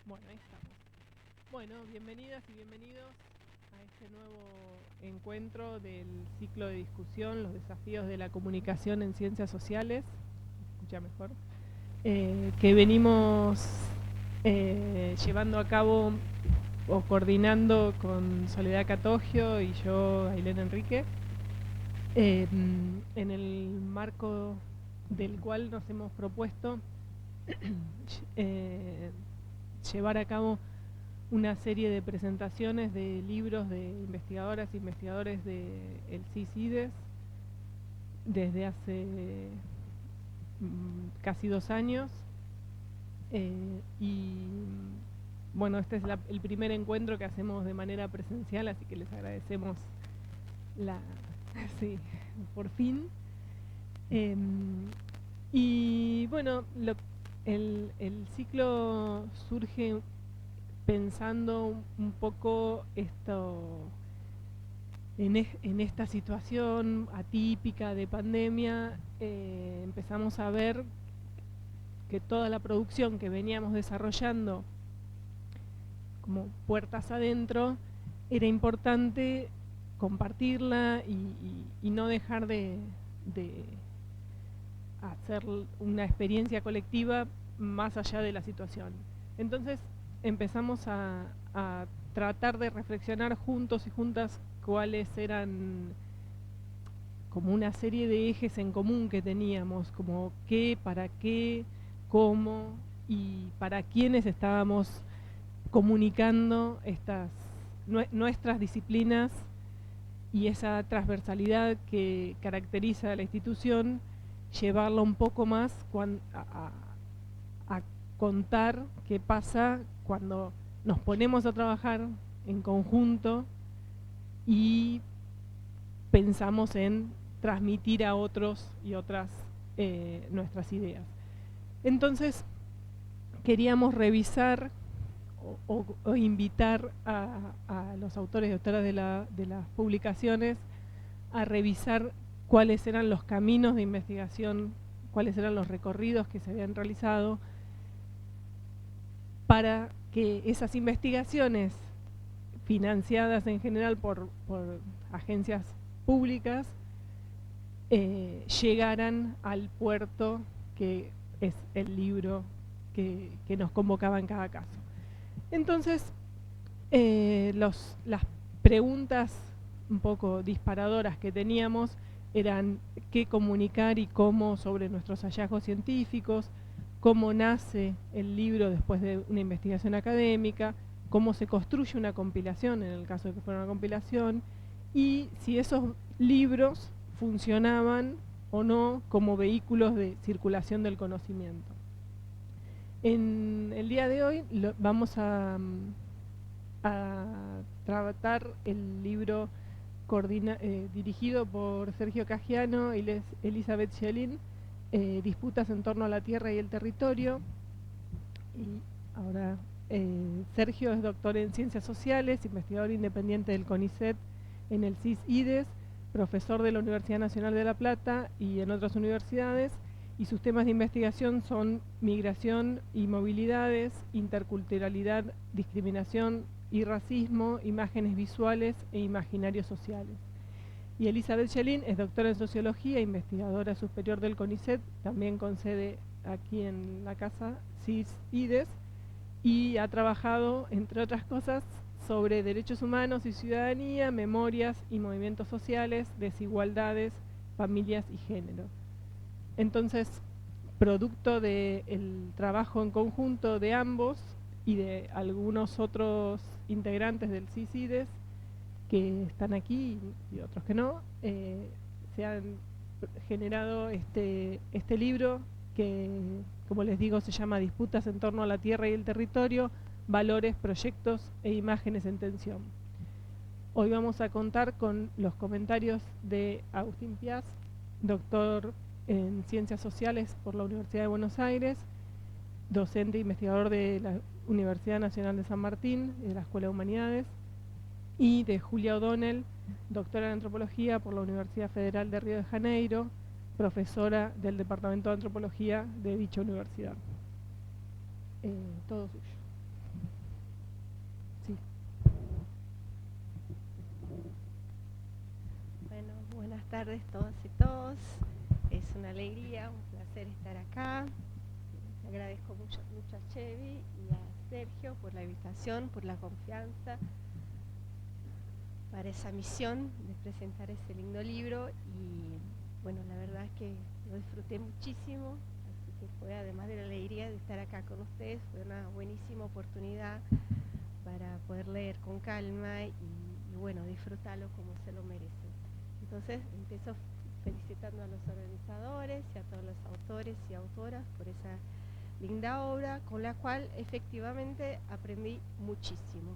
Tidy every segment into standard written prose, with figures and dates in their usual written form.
Bueno, ahí estamos. Bueno, bienvenidas y bienvenidos a este nuevo encuentro del ciclo de discusión, los desafíos de la comunicación en ciencias sociales. Escucha mejor. Que venimos llevando a cabo o coordinando con Soledad Catogio y yo, Ailén Enrique, en el marco del cual nos hemos propuesto eh, llevar a cabo una serie de presentaciones de libros de investigadoras e investigadores del CICIDES desde hace casi 2 años. Y bueno, este es el primer encuentro que hacemos de manera presencial, así que les agradecemos la sí, por fin. Y bueno, el ciclo surge pensando un poco en esta situación atípica de pandemia. Empezamos a ver que toda la producción que veníamos desarrollando como puertas adentro era importante compartirla y no dejar de hacer una experiencia colectiva más allá de la situación. Entonces empezamos a tratar de reflexionar juntos y juntas cuáles eran como una serie de ejes en común que teníamos, como qué, para qué, cómo y para quiénes estábamos comunicando nuestras disciplinas y esa transversalidad que caracteriza a la institución, llevarla un poco más a contar qué pasa cuando nos ponemos a trabajar en conjunto y pensamos en transmitir a otros y otras nuestras ideas. Entonces queríamos revisar o invitar a los autores y autoras de las publicaciones a revisar cuáles eran los caminos de investigación, cuáles eran los recorridos que se habían realizado para que esas investigaciones, financiadas en general por agencias públicas, llegaran al puerto que es el libro que nos convocaba en cada caso. Entonces, las preguntas un poco disparadoras que teníamos eran qué comunicar y cómo sobre nuestros hallazgos científicos, cómo nace el libro después de una investigación académica, cómo se construye una compilación, en el caso de que fuera una compilación, y si esos libros funcionaban o no como vehículos de circulación del conocimiento. En el día de hoy vamos a tratar el libro dirigido por Sergio Caggiano y Elizabeth Schelin, Disputas en torno a la tierra y el territorio. Y ahora Sergio es doctor en Ciencias Sociales, investigador independiente del CONICET en el CIS-IDES, profesor de la Universidad Nacional de La Plata y en otras universidades, y sus temas de investigación son migración y movilidades, interculturalidad, discriminación y racismo, imágenes visuales e imaginarios sociales. Y Elizabeth Schelin es doctora en Sociología, investigadora superior del CONICET, también con sede aquí en la casa CIS-IDES, y ha trabajado, entre otras cosas, sobre derechos humanos y ciudadanía, memorias y movimientos sociales, desigualdades, familias y género. Entonces, producto del trabajo en conjunto de ambos y de algunos otros integrantes del CICIDES que están aquí y otros que no, se han generado este libro que, como les digo, se llama Disputas en torno a la tierra y el territorio, valores, proyectos e imágenes en tensión. Hoy vamos a contar con los comentarios de Agustín Piaz, doctor en Ciencias Sociales por la Universidad de Buenos Aires, docente e investigador de la Universidad Nacional de San Martín, de la Escuela de Humanidades, y de Julia O'Donnell, doctora en Antropología por la Universidad Federal de Río de Janeiro, profesora del Departamento de Antropología de dicha universidad. Todo suyo. tardes todas y todos. Es una alegría, un placer estar acá. Agradezco mucho a Chevy y a Sergio por la invitación, por la confianza para esa misión de presentar ese lindo libro. Y bueno, la verdad es que lo disfruté muchísimo, así que fue, además de la alegría de estar acá con ustedes, fue una buenísima oportunidad para poder leer con calma y bueno, disfrutarlo como se lo merece. Entonces empiezo felicitando a los organizadores y a todos los autores y autoras por esa linda obra con la cual efectivamente aprendí muchísimo.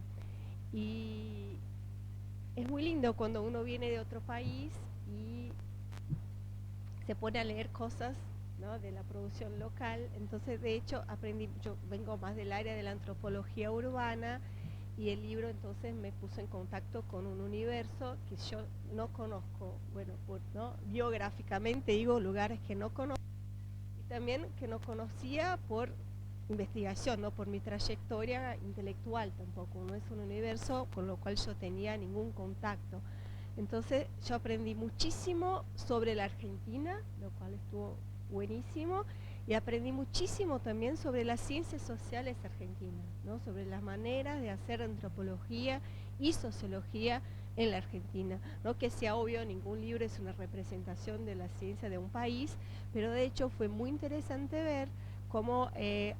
Y es muy lindo cuando uno viene de otro país y se pone a leer cosas, ¿no?, de la producción local. Entonces, de hecho, aprendí, yo vengo más del área de la antropología urbana, y el libro entonces me puso en contacto con un universo que yo no conozco, bueno, ¿no?, biográficamente digo, lugares que no conozco, y también que no conocía por investigación, no por mi trayectoria intelectual tampoco, no es un universo con lo cual yo tenía ningún contacto. Entonces yo aprendí muchísimo sobre la Argentina, lo cual estuvo buenísimo, y aprendí muchísimo también sobre las ciencias sociales argentinas, ¿no?, sobre las maneras de hacer antropología y sociología en la Argentina. No que sea obvio, ningún libro es una representación de la ciencia de un país, pero de hecho fue muy interesante ver cómo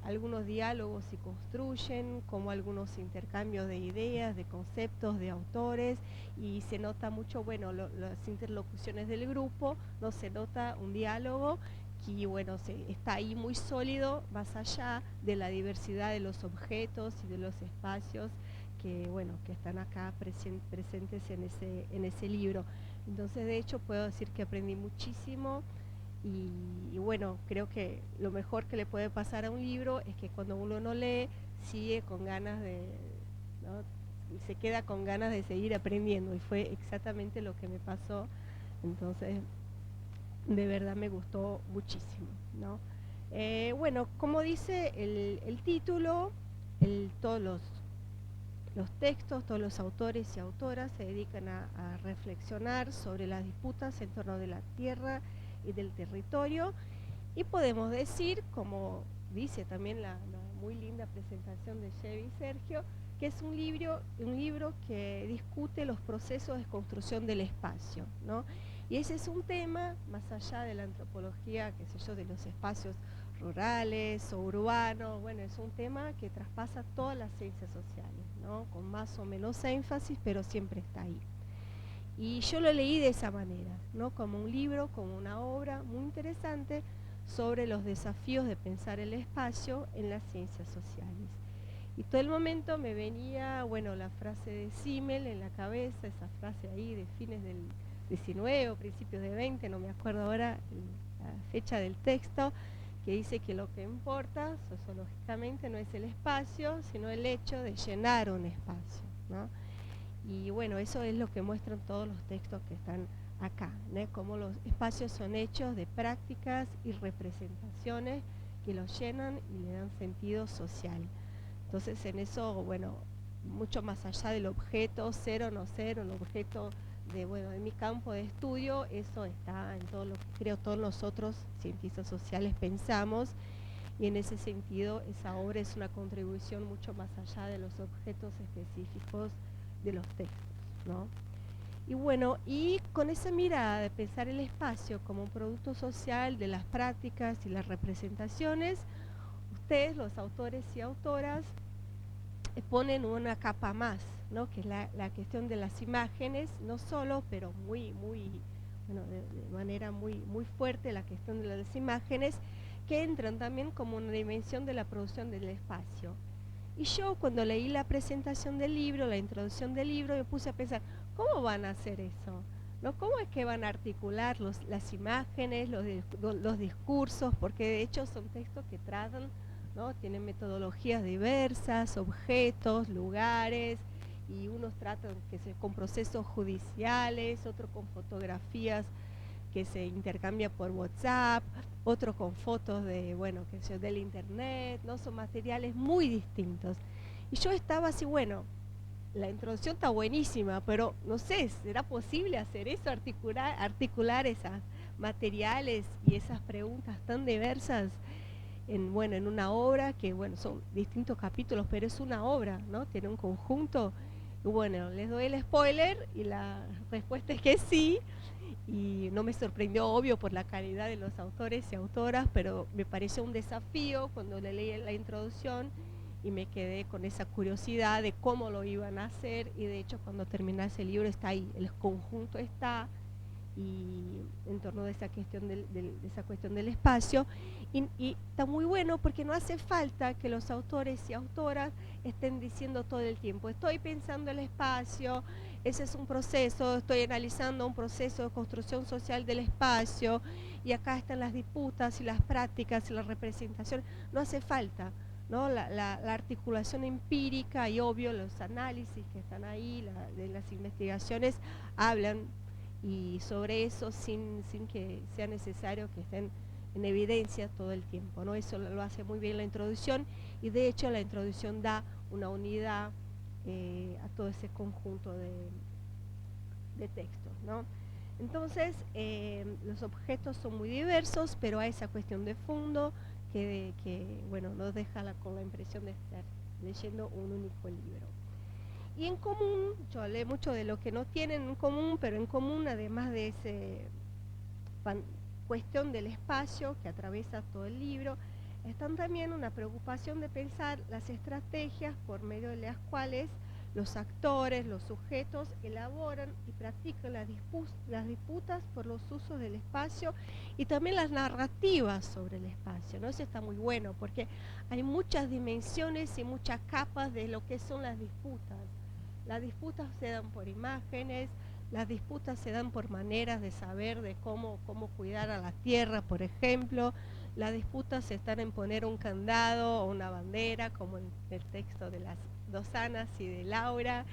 algunos diálogos se construyen, cómo algunos intercambios de ideas, de conceptos, de autores, y se nota mucho, bueno, las interlocuciones del grupo, no se nota un diálogo y bueno, está ahí muy sólido, más allá de la diversidad de los objetos y de los espacios que, bueno, que están acá presentes en ese libro. Entonces, de hecho, puedo decir que aprendí muchísimo. Y bueno, creo que lo mejor que le puede pasar a un libro es que cuando uno no lee, sigue con ganas de, ¿no?, se queda con ganas de seguir aprendiendo, y fue exactamente lo que me pasó. Entonces, de verdad me gustó muchísimo, ¿no? Bueno, como dice el título, todos los textos, todos los autores y autoras se dedican a reflexionar sobre las disputas en torno de la tierra y del territorio, y podemos decir, como dice también la muy linda presentación de Chevy y Sergio, que es un libro que discute los procesos de construcción del espacio, ¿no? Y ese es un tema, más allá de la antropología, qué sé yo, de los espacios rurales o urbanos, bueno, es un tema que traspasa todas las ciencias sociales, ¿no?, con más o menos énfasis, pero siempre está ahí. Y yo lo leí de esa manera, ¿no?, como un libro, como una obra muy interesante sobre los desafíos de pensar el espacio en las ciencias sociales. Y todo el momento me venía, bueno, la frase de Simmel en la cabeza, esa frase ahí de fines del 19 o principios de 20, no me acuerdo ahora la fecha del texto, que dice que lo que importa sociológicamente no es el espacio, sino el hecho de llenar un espacio, ¿no? Y bueno, eso es lo que muestran todos los textos que están acá, ¿no?, cómo los espacios son hechos de prácticas y representaciones que los llenan y le dan sentido social. Entonces en eso, bueno, mucho más allá del objeto, ser o no ser, el objeto de mi campo de estudio, eso está en todo lo que creo todos nosotros, cientistas sociales, pensamos, y en ese sentido esa obra es una contribución mucho más allá de los objetos específicos de los textos, ¿no? Y bueno, y con esa mirada de pensar el espacio como un producto social de las prácticas y las representaciones, ustedes, los autores y autoras, ponen una capa más, ¿no?, que es la cuestión de las imágenes, no solo, pero bueno, de manera muy fuerte, la cuestión de las imágenes, que entran también como una dimensión de la producción del espacio. Y yo, cuando leí la presentación del libro, la introducción del libro, me puse a pensar, ¿cómo van a hacer eso?, ¿no? ¿Cómo es que van a articular las imágenes, los discursos? Porque de hecho son textos que tratan, ¿no?, tienen metodologías diversas, objetos, lugares, y unos tratan con procesos judiciales, otros con fotografías que se intercambia por WhatsApp, otros con fotos de, bueno, del internet, ¿no? Son materiales muy distintos. Y yo estaba así, bueno, la introducción está buenísima, pero no sé, ¿será posible hacer eso, articular esas materiales y esas preguntas tan diversas en una obra que, son distintos capítulos, pero es una obra, ¿no? Tiene un conjunto. Y bueno, les doy el spoiler y la respuesta es que sí. Y no me sorprendió, obvio, por la calidad de los autores y autoras, pero me pareció un desafío cuando le leí la introducción y me quedé con esa curiosidad de cómo lo iban a hacer, y de hecho cuando terminase el libro está ahí, el conjunto está, y en torno de esa cuestión del espacio, y está muy bueno porque no hace falta que los autores y autoras estén diciendo todo el tiempo, estoy pensando el espacio, ese es un proceso, estoy analizando un proceso de construcción social del espacio, y acá están las disputas y las prácticas y la representación. No hace falta, ¿no? La articulación empírica y obvio los análisis que están ahí, de las investigaciones, hablan y sobre eso sin que sea necesario que estén en evidencia todo el tiempo, ¿no? Eso lo hace muy bien la introducción, y de hecho la introducción da una unidad a todo ese conjunto de textos, ¿no? Entonces, los objetos son muy diversos, pero hay esa cuestión de fondo que nos deja con la impresión de estar leyendo un único libro. Y en común, yo hablé mucho de lo que no tienen en común, pero en común, además de esa cuestión del espacio que atraviesa todo el libro, están también una preocupación de pensar las estrategias por medio de las cuales los actores, los sujetos, elaboran y practican las disputas por los usos del espacio, y también las narrativas sobre el espacio, ¿no? Eso está muy bueno, porque hay muchas dimensiones y muchas capas de lo que son las disputas. Las disputas se dan por imágenes, las disputas se dan por maneras de saber de cómo cuidar a la tierra, por ejemplo. Las disputas están en poner un candado o una bandera, como en el texto de las dos Anas y de Laura.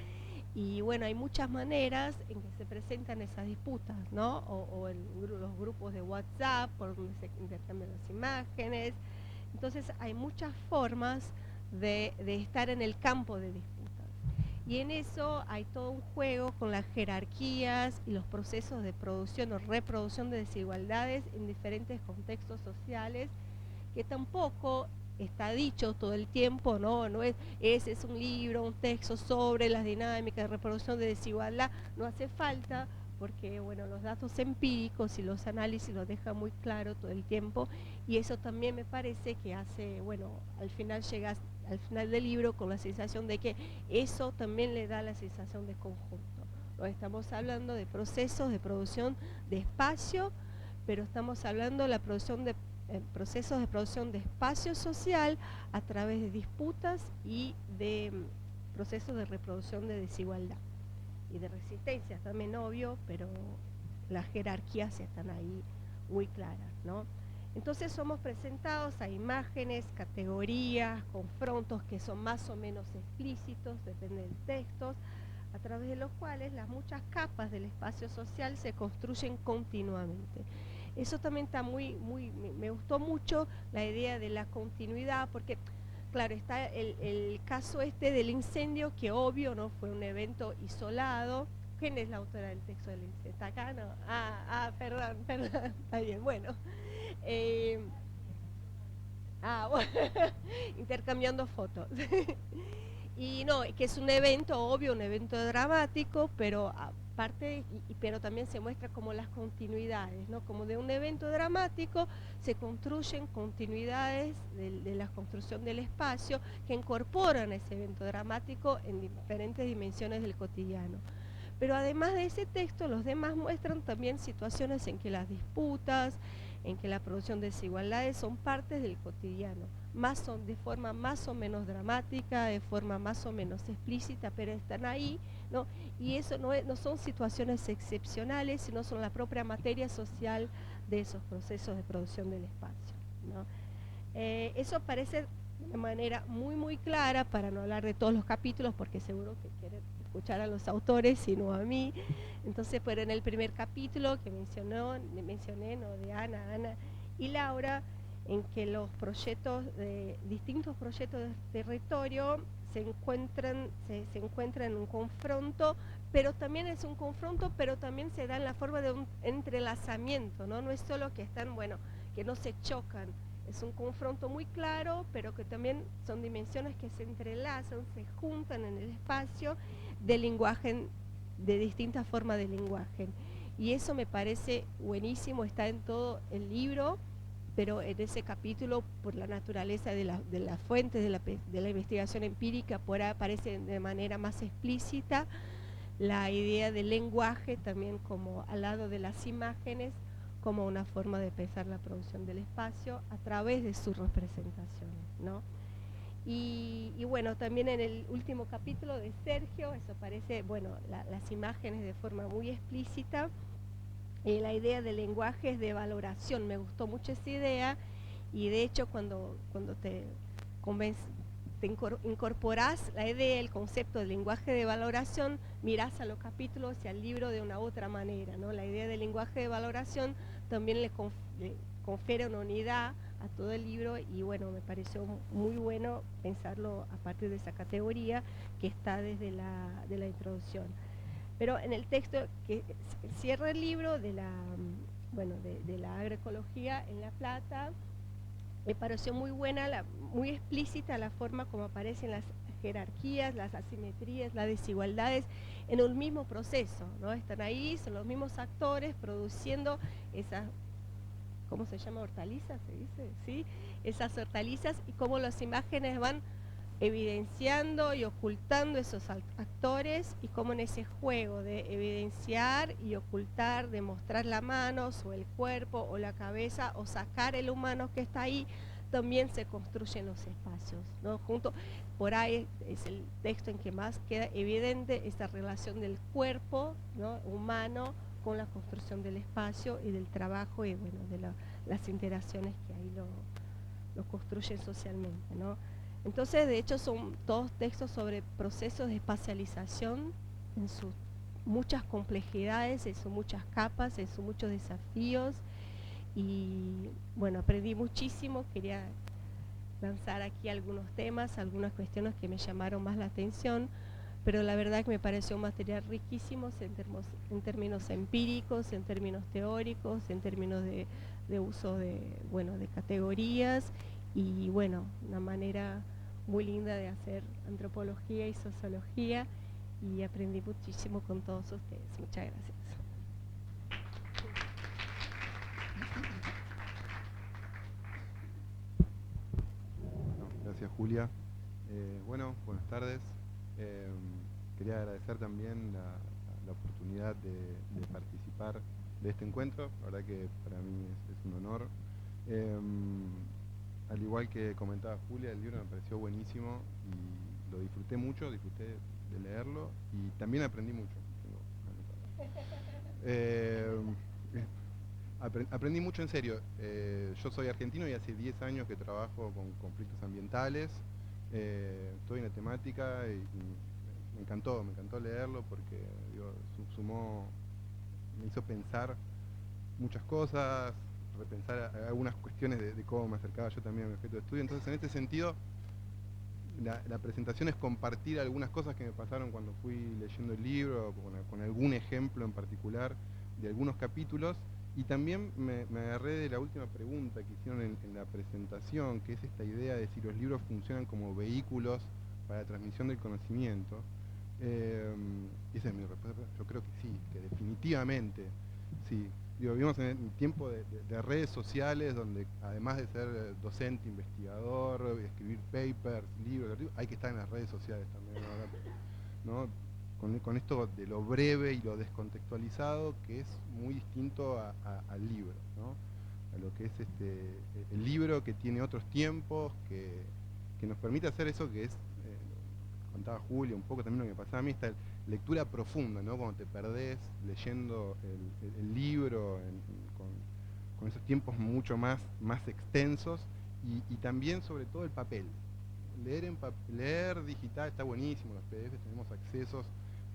Y bueno, hay muchas maneras en que se presentan esas disputas, ¿no? O en los grupos de WhatsApp, por donde se intercambian las imágenes. Entonces hay muchas formas de estar en el campo de disputas. Y en eso hay todo un juego con las jerarquías y los procesos de producción o reproducción de desigualdades en diferentes contextos sociales, que tampoco está dicho todo el tiempo, ¿no? No es, ese es un libro, un texto sobre las dinámicas de reproducción de desigualdad, no hace falta, porque los datos empíricos y los análisis lo dejan muy claro todo el tiempo, y eso también me parece que hace, al final llegas al final del libro con la sensación de que eso también le da la sensación de conjunto, ¿no? Estamos hablando de procesos de producción de espacio, pero estamos hablando de la producción de procesos de producción de espacio social a través de disputas y de procesos de reproducción de desigualdad y de resistencias también, obvio, pero las jerarquías están ahí muy claras, ¿no? Entonces somos presentados a imágenes, categorías, confrontos que son más o menos explícitos, depende del texto, a través de los cuales las muchas capas del espacio social se construyen continuamente. Eso también está me gustó mucho la idea de la continuidad, porque claro, está el caso del incendio, que obvio no fue un evento isolado. ¿Quién es la autora del texto del incendio? ¿Está acá? No. Perdón, está bien, bueno. Bueno, intercambiando fotos. Y no, que es un evento, obvio, un evento dramático, pero aparte, pero también se muestra como las continuidades, ¿no? Como de un evento dramático se construyen continuidades de la construcción del espacio que incorporan ese evento dramático en diferentes dimensiones del cotidiano. Pero además de ese texto, los demás muestran también situaciones en que las disputas, en que la producción de desigualdades son partes del cotidiano, de forma más o menos dramática, de forma más o menos explícita, pero están ahí, ¿no? Y eso no son situaciones excepcionales, sino son la propia materia social de esos procesos de producción del espacio, ¿no? Eso aparece de manera muy clara, para no hablar de todos los capítulos, porque seguro que quieren escuchar a los autores y no a mí. Entonces, pero en el primer capítulo que mencioné, ¿no? De Ana y Laura, en que los distintos proyectos de territorio se encuentran en un confronto, pero también es un confronto, pero también se da en la forma de un entrelazamiento, ¿no? No es solo que están, bueno, que no se chocan, es un confronto muy claro, pero que también son dimensiones que se entrelazan, se juntan en el espacio del lenguaje, de distintas formas de lenguaje. Y eso me parece buenísimo, está en todo el libro, pero en ese capítulo, por la naturaleza de las fuentes de la investigación empírica, por ahí aparece de manera más explícita la idea del lenguaje también como al lado de las imágenes, como una forma de pensar la producción del espacio a través de sus representaciones, ¿no? Y bueno, también en el último capítulo de Sergio, eso aparece, bueno, las imágenes de forma muy explícita. La idea del lenguaje es de valoración, me gustó mucho esa idea, y de hecho cuando te incorporás la idea, el concepto del lenguaje de valoración, mirás a los capítulos y al libro de una otra manera, ¿no? La idea del lenguaje de valoración también le confiere una unidad a todo el libro, y bueno, me pareció muy bueno pensarlo a partir de esa categoría que está desde de la introducción. Pero en el texto que cierra el libro de la agroecología en La Plata, me pareció muy buena, muy explícita la forma como aparecen las jerarquías, las asimetrías, las desigualdades en un mismo proceso, ¿no? Están ahí, son los mismos actores produciendo esas, ¿cómo se llama? Hortalizas, se dice, ¿sí? Esas hortalizas, y cómo las imágenes van evidenciando y ocultando esos actores, y cómo en ese juego de evidenciar y ocultar, de mostrar la mano o el cuerpo o la cabeza o sacar el humano que está ahí, también se construyen los espacios, ¿no? Por ahí es el texto en que más queda evidente esta relación del cuerpo, ¿no?, humano con la construcción del espacio y del trabajo, y bueno, de las interacciones que ahí lo construyen socialmente, ¿no? Entonces, de hecho, son todos textos sobre procesos de espacialización en sus muchas complejidades, en sus muchas capas, en sus muchos desafíos. Y bueno, aprendí muchísimo, quería lanzar aquí algunos temas, algunas cuestiones que me llamaron más la atención, pero la verdad que me pareció un material riquísimo en términos empíricos, en términos teóricos, en términos de uso de categorías, y bueno, una manera muy linda de hacer antropología y sociología, y aprendí muchísimo con todos ustedes. Muchas gracias. Gracias, Julia. Bueno, buenas tardes. Quería agradecer también la oportunidad de participar de este encuentro. La verdad que para mí es un honor. Al igual que comentaba Julia, el libro me pareció buenísimo y lo disfruté mucho, disfruté de leerlo y también aprendí mucho. Aprendí mucho en serio. Yo soy argentino y hace 10 años que trabajo con conflictos ambientales. Estoy en la temática y me encantó leerlo porque me hizo pensar muchas cosas, repensar algunas cuestiones de cómo me acercaba yo también a mi objeto de estudio. Entonces, en este sentido, la presentación es compartir algunas cosas que me pasaron cuando fui leyendo el libro, con algún ejemplo en particular de algunos capítulos, y también me agarré de la última pregunta que hicieron en la presentación, que es esta idea de si los libros funcionan como vehículos para la transmisión del conocimiento. Esa es mi respuesta. Yo creo que sí, que definitivamente sí. Vivimos en un tiempo de redes sociales donde, además de ser docente, investigador, escribir papers, libros, hay que estar en las redes sociales también, ¿no? Con esto de lo breve y lo descontextualizado, que es muy distinto al libro, ¿no? A lo que es el libro, que tiene otros tiempos, que nos permite hacer eso que es, contaba Julia, un poco también lo que me pasaba a mí, esta lectura profunda, ¿no? Cuando te perdés leyendo el libro con esos tiempos mucho más extensos, y también sobre todo el papel. Leer digital está buenísimo, los PDFs tenemos accesos,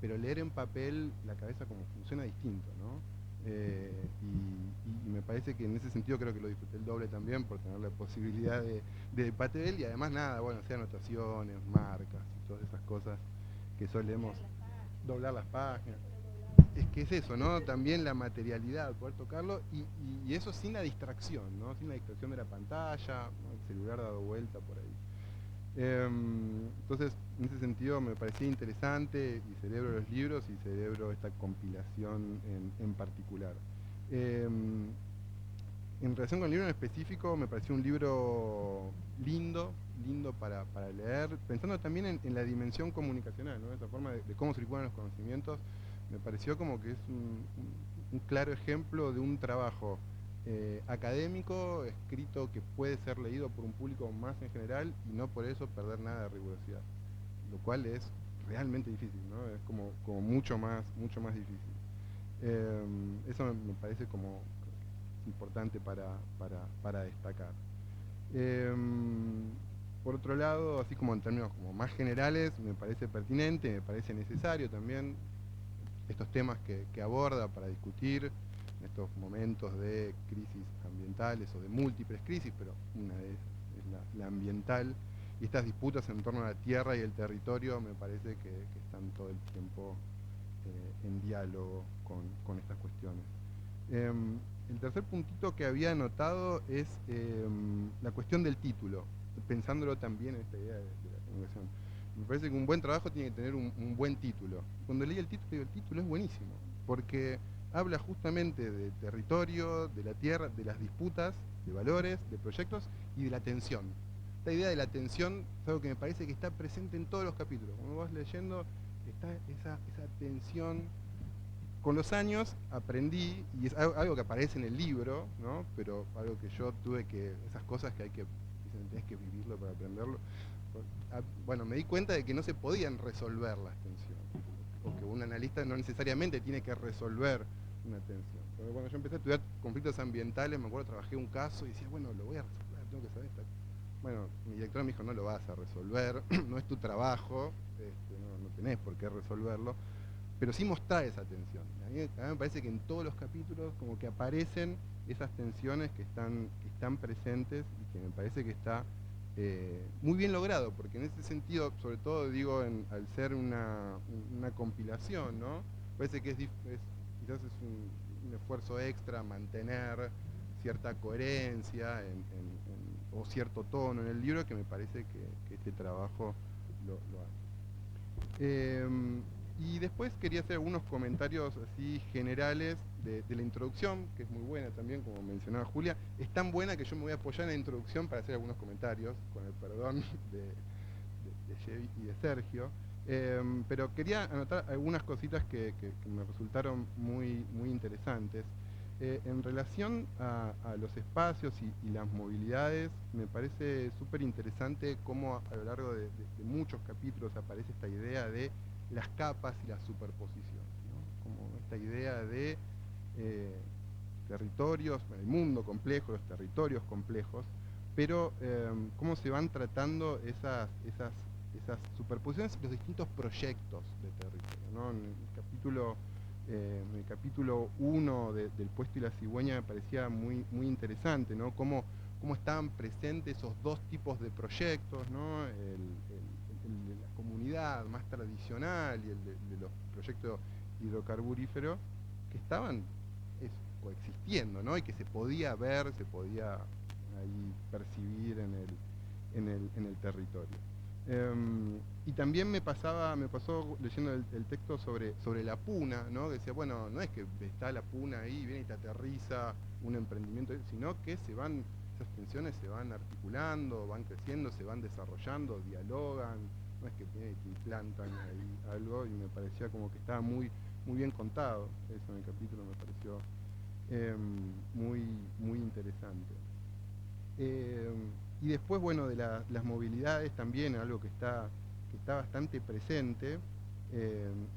pero leer en papel la cabeza como funciona distinto, ¿no? y me parece que en ese sentido creo que lo disfruté el doble también por tener la posibilidad de papel y además nada, bueno, sea anotaciones, marcas y todas esas cosas que solemos doblar las páginas. Es que es eso, ¿no? También la materialidad, poder tocarlo y eso sin la distracción, ¿no? Sin la distracción de la pantalla, ¿no? El celular dado vuelta por ahí. Entonces, en ese sentido me parecía interesante y celebro los libros y celebro esta compilación en particular. En relación con el libro en específico, me pareció un libro lindo para leer, pensando también en la dimensión comunicacional, ¿no? Esa forma de cómo circulan los conocimientos, me pareció como que es un claro ejemplo de un trabajo académico, escrito, que puede ser leído por un público más en general y no por eso perder nada de rigurosidad, lo cual es realmente difícil, ¿no? Es como mucho más difícil. Eso me parece como importante para destacar. Por otro lado, así como en términos como más generales, me parece pertinente, me parece necesario también estos temas que aborda para discutir en estos momentos de crisis ambientales o de múltiples crisis, pero una de ellas es la ambiental, y estas disputas en torno a la tierra y el territorio me parece que están todo el tiempo en diálogo con estas cuestiones. El tercer puntito que había anotado es la cuestión del título, pensándolo también en esta idea de la comunicación. Me parece que un buen trabajo tiene que tener un buen título. Cuando leí el título, digo, el título es buenísimo, porque habla justamente de territorio, de la tierra, de las disputas, de valores, de proyectos y de la tensión. Esta idea de la tensión es algo que me parece que está presente en todos los capítulos. Cuando vas leyendo, está esa tensión. Con los años aprendí, y es algo que aparece en el libro, ¿no? Pero algo que yo tuve que, esas cosas que tenés que vivirlo para aprenderlo. Bueno, me di cuenta de que no se podían resolver las tensiones, o que un analista no necesariamente tiene que resolver una tensión. Pero cuando yo empecé a estudiar conflictos ambientales, me acuerdo, trabajé un caso y decía, bueno, lo voy a resolver, tengo que saber esta. Bueno, mi director me dijo, no lo vas a resolver, no es tu trabajo, no tenés por qué resolverlo, pero sí mostrar esa tensión. A mí me parece que en todos los capítulos como que aparecen esas tensiones que están presentes y que me parece que está muy bien logrado, porque en ese sentido, sobre todo digo, al ser una compilación, ¿no? Parece que quizás es un esfuerzo extra mantener cierta coherencia o cierto tono en el libro, que me parece que este trabajo lo hace. Y después quería hacer algunos comentarios así generales de la introducción, que es muy buena también, como mencionaba Julia. Es tan buena que yo me voy a apoyar en la introducción para hacer algunos comentarios, con el perdón de Chevy y de Sergio. Pero quería anotar algunas cositas que me resultaron muy interesantes. En relación a los espacios y las movilidades, me parece súper interesante cómo a lo largo de muchos capítulos aparece esta idea de las capas y la superposición, ¿no? Como esta idea de territorios, el mundo complejo, los territorios complejos, pero cómo se van tratando esas superposiciones y los distintos proyectos de territorio, ¿no? En el capítulo 1 del Puesto y la Cigüeña me parecía muy interesante, ¿no? Cómo estaban presentes esos dos tipos de proyectos, ¿no? El de la comunidad más tradicional y el de los proyectos hidrocarburíferos, que estaban coexistiendo, ¿no? Y que se podía ver, se podía ahí percibir en el territorio. Y también me pasó leyendo el texto sobre la puna, ¿no? Que decía, bueno, no es que está la puna ahí, viene y te aterriza un emprendimiento, sino que esas tensiones se van articulando, van creciendo, se van desarrollando, dialogan, no es que vienen y te implantan ahí algo, y me parecía como que estaba muy bien contado eso en el capítulo, me pareció muy interesante. Y después, bueno, de las movilidades también, algo que está bastante presente. Y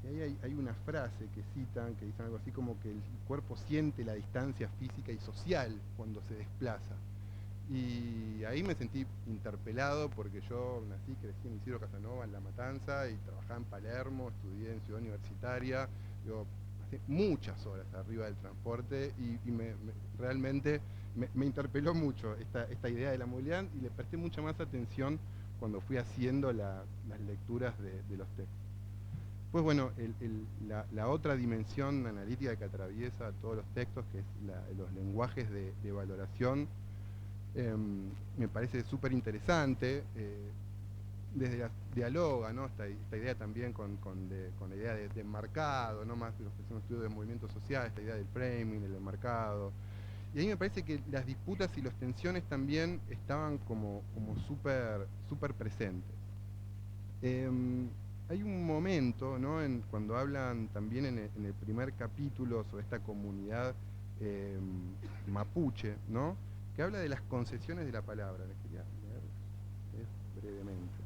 ahí hay una frase que citan, que dicen algo así como que el cuerpo siente la distancia física y social cuando se desplaza. Y ahí me sentí interpelado porque yo nací, crecí en Isidro Casanova, en La Matanza, y trabajaba en Palermo, estudié en Ciudad Universitaria. Digo, pasé muchas horas arriba del transporte y realmente me interpeló mucho esta idea de la movilidad y le presté mucha más atención cuando fui haciendo las lecturas de los textos. Pues bueno, la otra dimensión analítica que atraviesa todos los textos, que es los lenguajes de valoración, me parece súper interesante. Desde dialoga, ¿no? esta idea también con la idea de enmarcado, no más de los que son estudios de movimiento social, esta idea del framing, del enmarcado. Y ahí me parece que las disputas y las tensiones también estaban como súper presentes. Hay un momento, ¿no? Cuando hablan también en el primer capítulo sobre esta comunidad mapuche, ¿no? Que habla de las concesiones de la palabra. Les quería leer brevemente.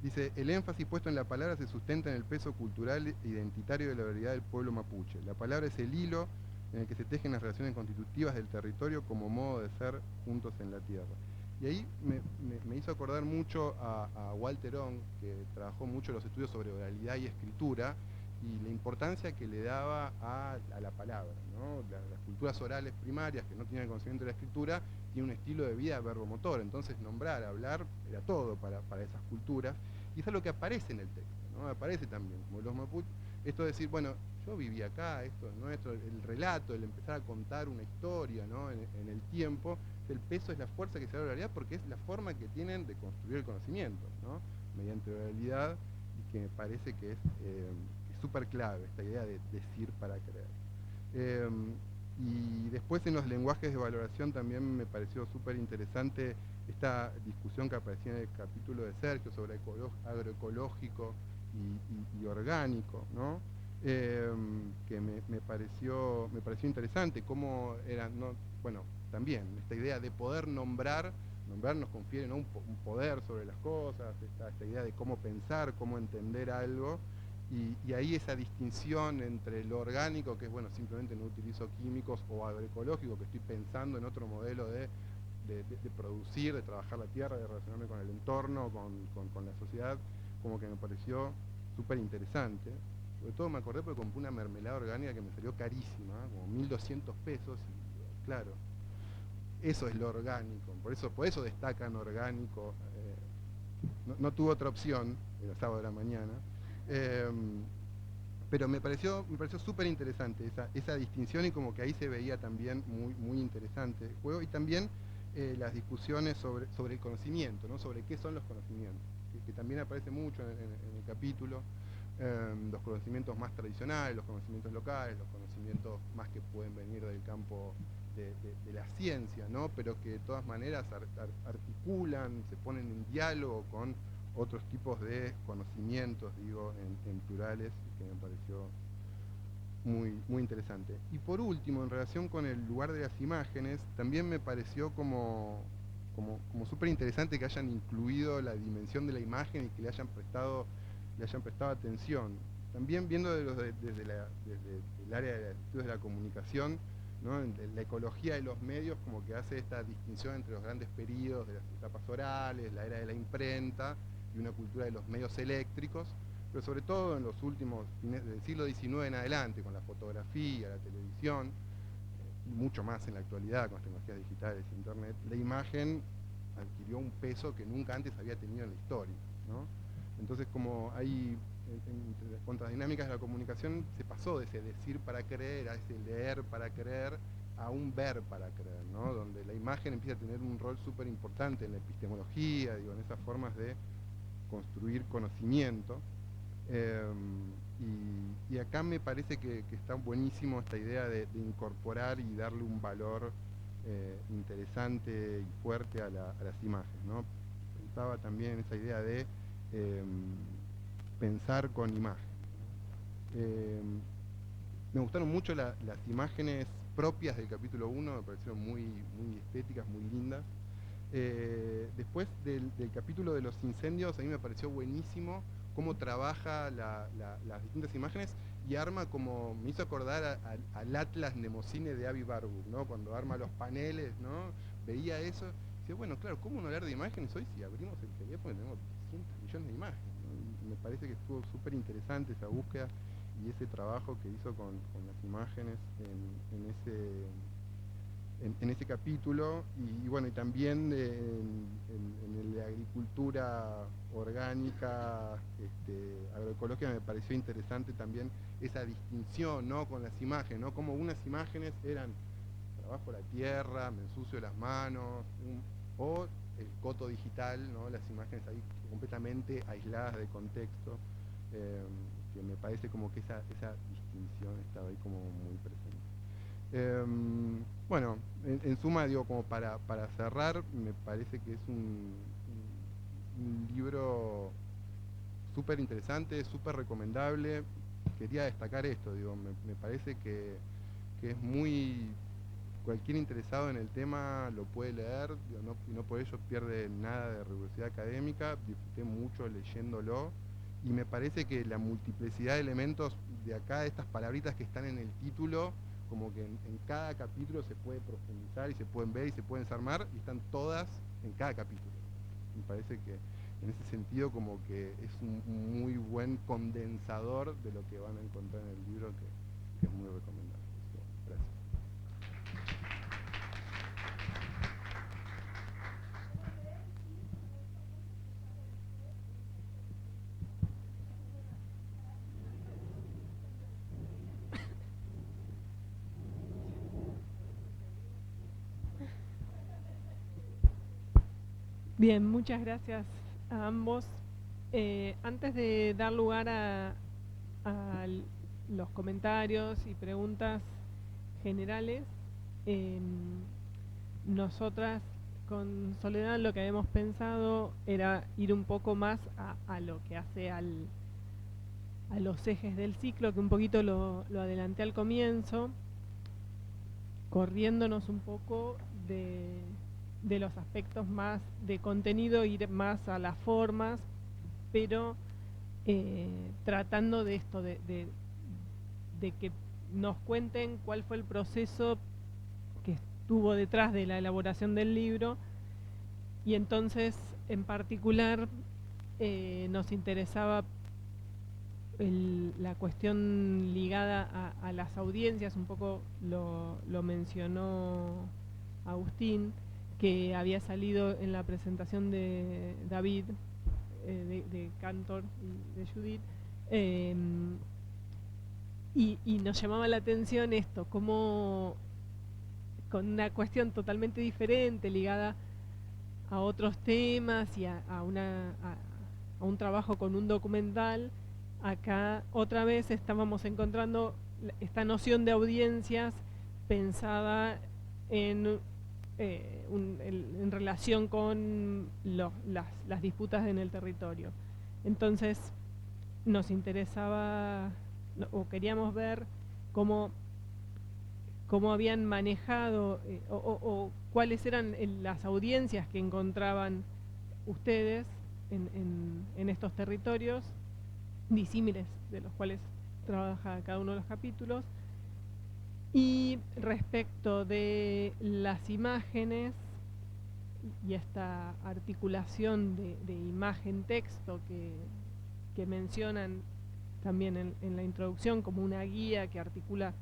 Dice, el énfasis puesto en la palabra se sustenta en el peso cultural e identitario de la realidad del pueblo mapuche. La palabra es el hilo en el que se tejen las relaciones constitutivas del territorio como modo de ser juntos en la tierra. Y ahí me hizo acordar mucho a Walter Ong, que trabajó mucho los estudios sobre oralidad y escritura, y la importancia que le daba a la palabra, ¿no? Las culturas orales primarias que no tenían conocimiento de la escritura tienen un estilo de vida verbomotor, entonces nombrar, hablar, era todo para esas culturas, y eso es lo que aparece en el texto, ¿no? Aparece también, como los mapuches, esto de decir, bueno, yo viví acá, esto es nuestro, el relato, el empezar a contar una historia, ¿no? en el tiempo, el peso es la fuerza que se da a la oralidad porque es la forma que tienen de construir el conocimiento, ¿no? Mediante la oralidad, y que me parece que es súper clave esta idea de decir para creer. Y después en los lenguajes de valoración también me pareció súper interesante esta discusión que aparecía en el capítulo de Sergio sobre agroecológico y orgánico, ¿no? Que me pareció interesante cómo eran, ¿no? Bueno, también esta idea de poder nombrar nos confiere, ¿no? un poder sobre las cosas, esta idea de cómo pensar, cómo entender algo, y ahí esa distinción entre lo orgánico, que es, bueno, simplemente no utilizo químicos, o agroecológico, que estoy pensando en otro modelo de producir, de trabajar la tierra, de relacionarme con el entorno, con la sociedad, como que me pareció súper interesante. Sobre todo me acordé porque compré una mermelada orgánica que me salió carísima, como 1.200 pesos, y claro, eso es lo orgánico, por eso destacan orgánico, no tuve otra opción, era sábado de la mañana, pero me pareció súper interesante esa distinción, y como que ahí se veía también muy interesante el juego, y también las discusiones sobre el conocimiento, ¿no? Sobre qué son los conocimientos, que también aparece mucho en el capítulo, los conocimientos más tradicionales, los conocimientos locales, los conocimientos más que pueden venir del campo de la ciencia, ¿no? Pero que de todas maneras articulan, se ponen en diálogo con otros tipos de conocimientos, digo, en plurales, que me pareció muy interesante. Y por último, en relación con el lugar de las imágenes, también me pareció como súper interesante que hayan incluido la dimensión de la imagen y que le hayan prestado atención. También viendo desde el área de estudios de la comunicación, ¿no? La ecología de los medios como que hace esta distinción entre los grandes periodos de las etapas orales, la era de la imprenta y una cultura de los medios eléctricos, pero sobre todo en los últimos fines del siglo XIX en adelante, con la fotografía, la televisión, mucho más en la actualidad con las tecnologías digitales e internet, la imagen adquirió un peso que nunca antes había tenido en la historia, ¿no? Entonces, como hay entre las contradinámicas de la comunicación, se pasó de ese decir para creer a ese leer para creer a un ver para creer, ¿no? Donde la imagen empieza a tener un rol súper importante en la epistemología, digo, en esas formas de construir conocimiento. Y acá me parece que está buenísimo esta idea de incorporar y darle un valor interesante y fuerte a las imágenes, ¿no? Pensaba también en esa idea de pensar con imagen. Me gustaron mucho las imágenes propias del capítulo 1, me parecieron muy estéticas, muy lindas. Después del capítulo de los incendios, a mí me pareció buenísimo cómo trabaja las distintas imágenes y arma, como me hizo acordar al Atlas Mnemosine de Avi Warburg, ¿no? Cuando arma los paneles, ¿no? Veía eso, y decía, bueno, claro, ¿cómo no hablar de imágenes hoy si abrimos el teléfono y tenemos 300 millones de imágenes, ¿no? Y me parece que estuvo súper interesante esa búsqueda, y ese trabajo que hizo con las imágenes en ese capítulo, y bueno, y también en el de agricultura orgánica, agroecológica, me pareció interesante también esa distinción, ¿no?, con las imágenes, ¿no?, como unas imágenes eran trabajo la tierra, me ensucio las manos, o el coto digital, ¿no?, las imágenes ahí completamente aisladas de contexto, que me parece como que esa distinción estaba ahí como muy presente. Bueno, en suma, digo, como para cerrar, me parece que es un libro súper interesante, súper recomendable. Quería destacar esto, digo, me parece que es muy... Cualquier interesado en el tema lo puede leer, digo, y no por ello pierde nada de rigurosidad académica. Disfruté mucho leyéndolo, y me parece que la multiplicidad de elementos de acá, de estas palabritas que están en el título, como que en cada capítulo se puede profundizar y se pueden ver y se pueden desarmar, y están todas en cada capítulo. Me parece que en ese sentido como que es un muy buen condensador de lo que van a encontrar en el libro, que es muy recomendable. Gracias. Bien, muchas gracias a ambos. Antes de dar lugar a los comentarios y preguntas generales, nosotras con Soledad lo que habíamos pensado era ir un poco más a lo que hace a los ejes del ciclo, que un poquito lo adelanté al comienzo, corriéndonos un poco de los aspectos más de contenido, ir más a las formas, pero tratando de esto, de que nos cuenten cuál fue el proceso que estuvo detrás de la elaboración del libro, y entonces en particular nos interesaba la cuestión ligada a las audiencias. Un poco lo mencionó Agustín, que había salido en la presentación de David, de Cantor y de Judith, y nos llamaba la atención esto, como con una cuestión totalmente diferente, ligada a otros temas y a un trabajo con un documental. Acá otra vez estábamos encontrando esta noción de audiencias pensada en relación con las disputas en el territorio. Entonces nos interesaba, o queríamos ver cómo habían manejado o cuáles eran las audiencias que encontraban ustedes en estos territorios disímiles de los cuales trabaja cada uno de los capítulos. Y respecto de las imágenes y esta articulación de imagen-texto que mencionan también en la introducción como una guía que articula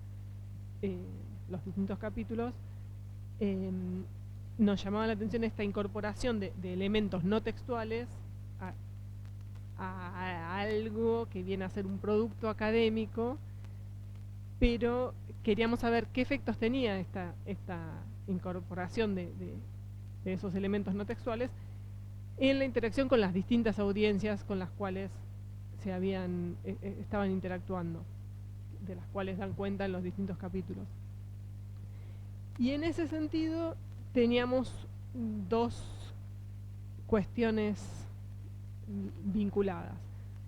los distintos capítulos, nos llamaba la atención esta incorporación de elementos no textuales a algo que viene a ser un producto académico, pero queríamos saber qué efectos tenía esta incorporación de esos elementos no textuales en la interacción con las distintas audiencias con las cuales estaban interactuando, de las cuales dan cuenta en los distintos capítulos. Y en ese sentido teníamos dos cuestiones vinculadas.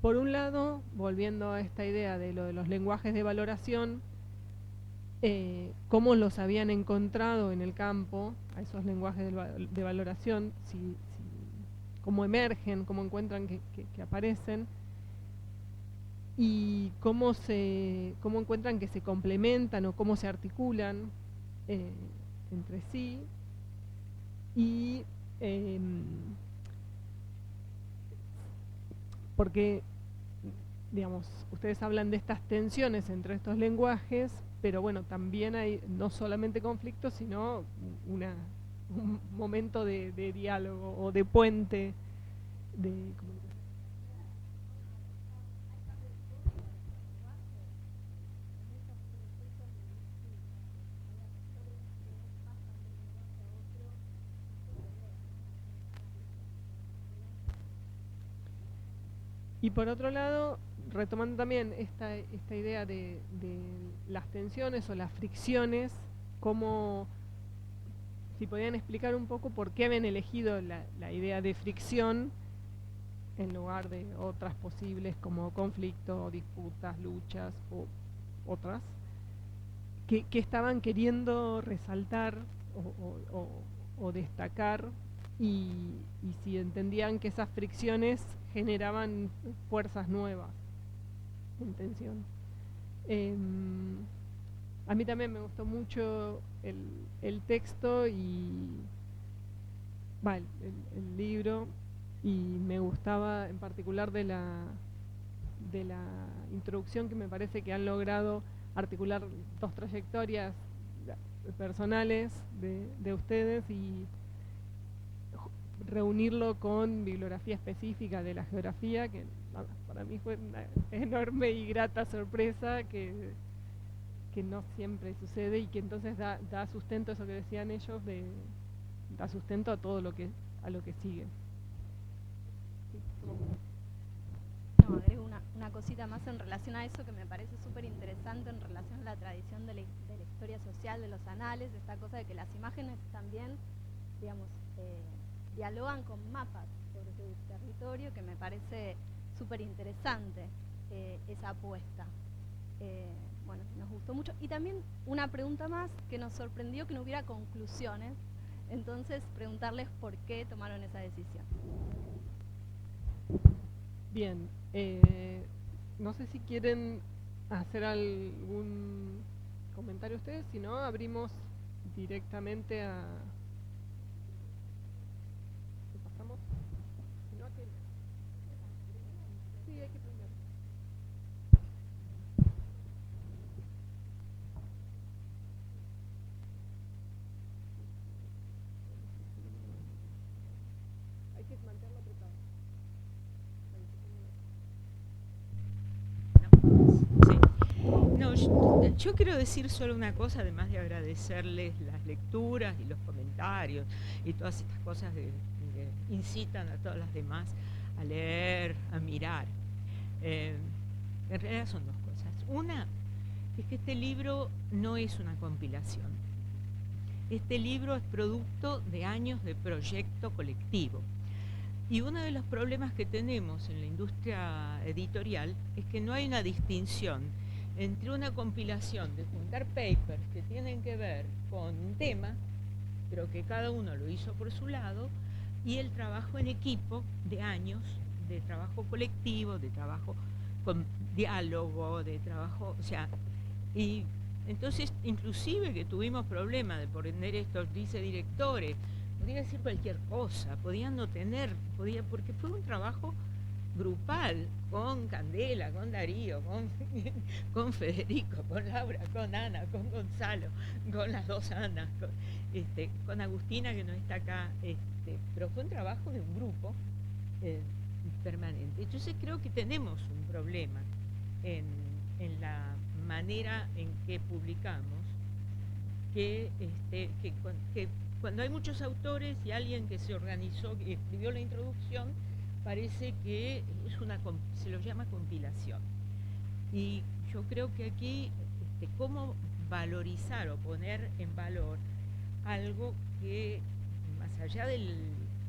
Por un lado, volviendo a esta idea de lo de los lenguajes de valoración, cómo los habían encontrado en el campo, a esos lenguajes de valoración, cómo emergen, cómo encuentran que aparecen, y cómo encuentran que se complementan o cómo se articulan entre sí, y porque digamos, ustedes hablan de estas tensiones entre estos lenguajes, pero bueno, también hay no solamente conflictos, sino un momento de diálogo o de puente de comunicación. Y por otro lado, retomando también esta idea de las tensiones o las fricciones, como si podían explicar un poco por qué habían elegido la idea de fricción en lugar de otras posibles como conflicto, disputas, luchas o otras, que estaban queriendo resaltar o destacar, y si entendían que esas fricciones generaban fuerzas nuevas en tensión. A mí también me gustó mucho el texto y el libro, y me gustaba en particular de la introducción, que me parece que han logrado articular dos trayectorias personales de ustedes y reunirlo con bibliografía específica de la geografía, que para mí fue una enorme y grata sorpresa que no siempre sucede, y que entonces da sustento a eso que decían ellos, da sustento a todo lo que sigue. No, agrego una cosita más en relación a eso que me parece súper interesante en relación a la tradición de la historia social, de los anales, esta cosa de que las imágenes también, digamos, dialogan con mapas sobre su territorio, que me parece súper interesante esa apuesta. Bueno, nos gustó mucho. Y también una pregunta más que nos sorprendió, que no hubiera conclusiones. Entonces, preguntarles por qué tomaron esa decisión. Bien, no sé si quieren hacer algún comentario ustedes, si no, abrimos directamente a... ¿Qué pasamos? Si no, ¿a qué? Sí, hay que prender. Hay que mantenerlo apretado. No, yo quiero decir solo una cosa, además de agradecerles las lecturas y los comentarios y todas estas cosas que incitan a todas las demás a leer, a mirar. En realidad son dos cosas. Una es que este libro no es una compilación. Este libro es producto de años de proyecto colectivo. Y uno de los problemas que tenemos en la industria editorial es que no hay una distinción entre una compilación de juntar papers que tienen que ver con un tema, pero que cada uno lo hizo por su lado, y el trabajo en equipo de años, de trabajo colectivo, de trabajo con diálogo, de trabajo, o sea, y entonces inclusive que tuvimos problemas de poner estos vicedirectores, podía decir cualquier cosa, podían no tener, porque fue un trabajo grupal, con Candela, con Darío, con Federico, con Laura, con Ana, con Gonzalo, con las dos Anas, con Agustina, que no está acá, pero fue un trabajo de un grupo permanente. Entonces creo que tenemos un problema en la manera en que publicamos, que cuando hay muchos autores y alguien que se organizó, que escribió la introducción, parece que se lo llama compilación. Y yo creo que aquí, cómo valorizar o poner en valor algo que, más allá del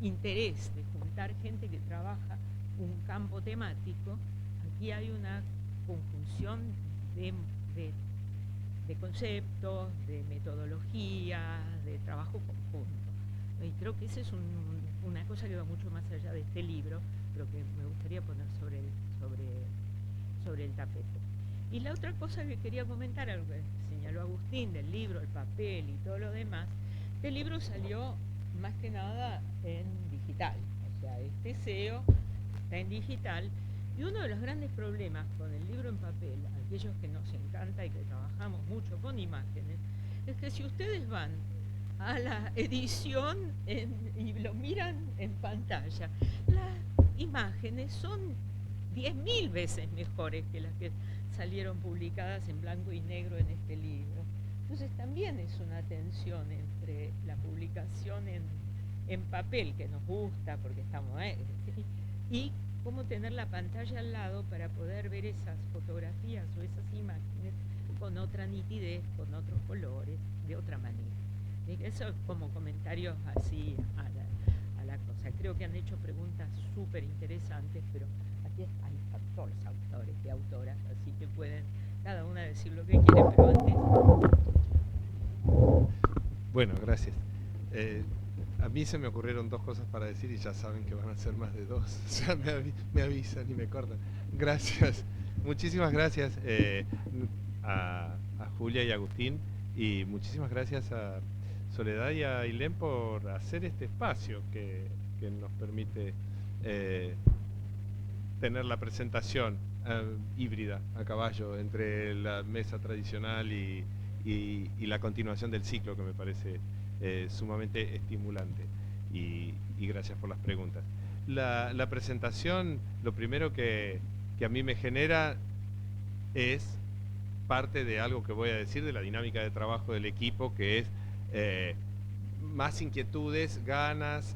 interés de juntar gente que trabaja un campo temático, aquí hay una conjunción de conceptos, de metodología, de trabajo conjunto. Y creo que esa es una cosa que va mucho más allá de este libro, pero que me gustaría poner sobre el tapete. Y la otra cosa que quería comentar, algo que señaló Agustín, del libro, el papel y todo lo demás, este libro salió más que nada en digital, o sea, este SEO está en digital, Y uno de los grandes problemas con el libro en papel, aquellos que nos encanta y que trabajamos mucho con imágenes, es que si ustedes van a la edición y lo miran en pantalla, las imágenes son 10.000 veces mejores que las que salieron publicadas en blanco y negro en este libro. Entonces también es una tensión entre la publicación en papel, que nos gusta porque estamos y cómo tener la pantalla al lado para poder ver esas fotografías o esas imágenes con otra nitidez, con otros colores, de otra manera. Eso como comentarios así a la cosa. Creo que han hecho preguntas súper interesantes, pero aquí hay todos los autores y autoras, así que pueden cada una decir lo que quiere, pero antes... Bueno, gracias. A mí se me ocurrieron dos cosas para decir y ya saben que van a ser más de dos. O sea, me avisan y me cortan. Gracias. Muchísimas gracias a Julia y Agustín, y muchísimas gracias a Soledad y a Ailén por hacer este espacio que nos permite tener la presentación híbrida a caballo entre la mesa tradicional y la continuación del ciclo, que me parece sumamente estimulante, y gracias por las preguntas. La presentación, lo primero que a mí me genera es parte de algo que voy a decir, de la dinámica de trabajo del equipo, que es más inquietudes, ganas,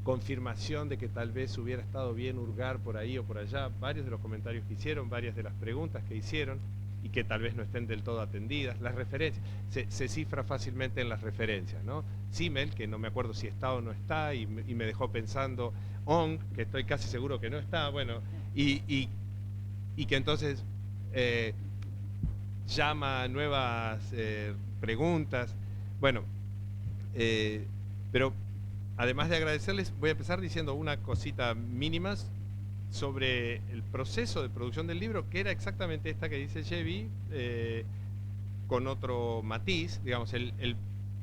confirmación de que tal vez hubiera estado bien hurgar por ahí o por allá, varios de los comentarios que hicieron, varias de las preguntas que hicieron y que tal vez no estén del todo atendidas. Las referencias, se cifra fácilmente en las referencias, ¿no? Simmel, que no me acuerdo si está o no está, y me dejó pensando, Ong, que estoy casi seguro que no está, bueno, y que entonces llama a nuevas preguntas. Bueno, pero además de agradecerles, voy a empezar diciendo una cosita mínima sobre el proceso de producción del libro, que era exactamente esta que dice Chevy, con otro matiz. Digamos, el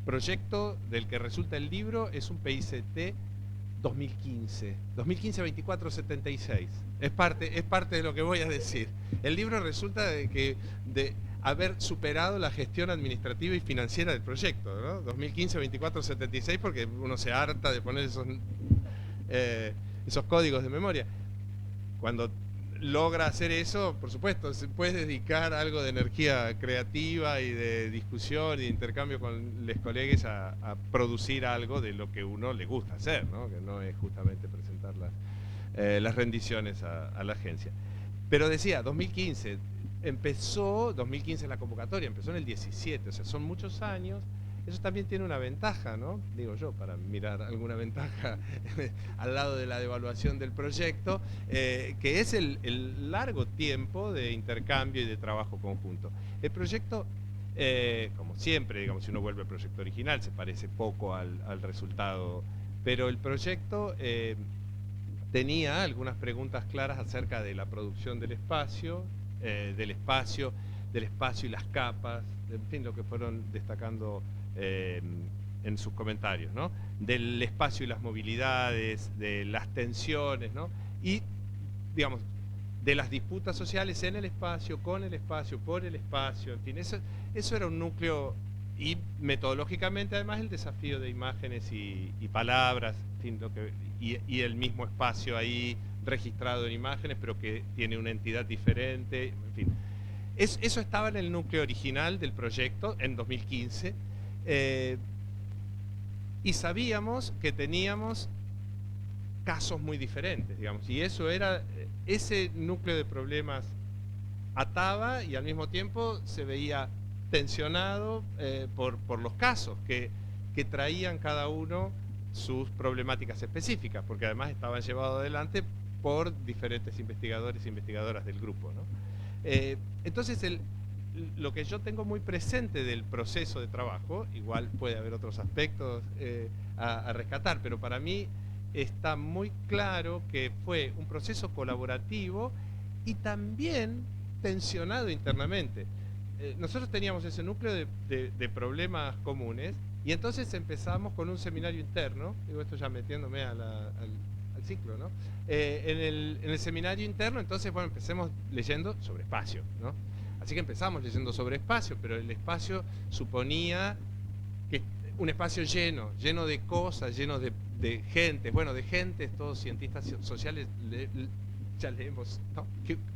proyecto del que resulta el libro es un PICT 2015 2476. Es parte de lo que voy a decir. El libro resulta de haber superado la gestión administrativa y financiera del proyecto, ¿no? 2015-2476, porque uno se harta de poner esos códigos de memoria. Cuando logra hacer eso, por supuesto, se puede dedicar algo de energía creativa y de discusión y de intercambio con los colegas a producir algo de lo que uno le gusta hacer, ¿no? Que no es justamente presentar las rendiciones a la agencia. Pero decía, 2015 la convocatoria, empezó en el 17, o sea, son muchos años. Eso también tiene una ventaja, ¿no? Digo yo, para mirar alguna ventaja al lado de la devaluación del proyecto, que es el largo tiempo de intercambio y de trabajo conjunto. El proyecto, como siempre, digamos, si uno vuelve al proyecto original, se parece poco al resultado, pero el proyecto tenía algunas preguntas claras acerca de la producción del espacio y las capas, en fin, lo que fueron destacando en sus comentarios, ¿no? Del espacio y las movilidades, de las tensiones, ¿no? Y, digamos, de las disputas sociales en el espacio, con el espacio, por el espacio, en fin, eso era un núcleo, y metodológicamente además el desafío de imágenes y palabras, en fin, y el mismo espacio ahí registrado en imágenes, pero que tiene una entidad diferente, en fin. Eso estaba en el núcleo original del proyecto en 2015, y sabíamos que teníamos casos muy diferentes, digamos, y eso era, ese núcleo de problemas ataba y al mismo tiempo se veía tensionado por los casos que traían cada uno sus problemáticas específicas, porque además estaban llevados adelante por diferentes investigadores e investigadoras del grupo, ¿no? Entonces lo que yo tengo muy presente del proceso de trabajo, igual puede haber otros aspectos a rescatar, pero para mí está muy claro que fue un proceso colaborativo y también tensionado internamente. Nosotros teníamos ese núcleo de problemas comunes, y entonces empezamos con un seminario interno, digo esto ya metiéndome al ciclo, ¿no? En el seminario interno, entonces, bueno, empecemos leyendo sobre espacio, ¿no? Así que empezamos leyendo sobre espacio, pero el espacio suponía que un espacio lleno de cosas, lleno de gentes, bueno, de gentes, todos cientistas sociales, ya leemos, ¿no?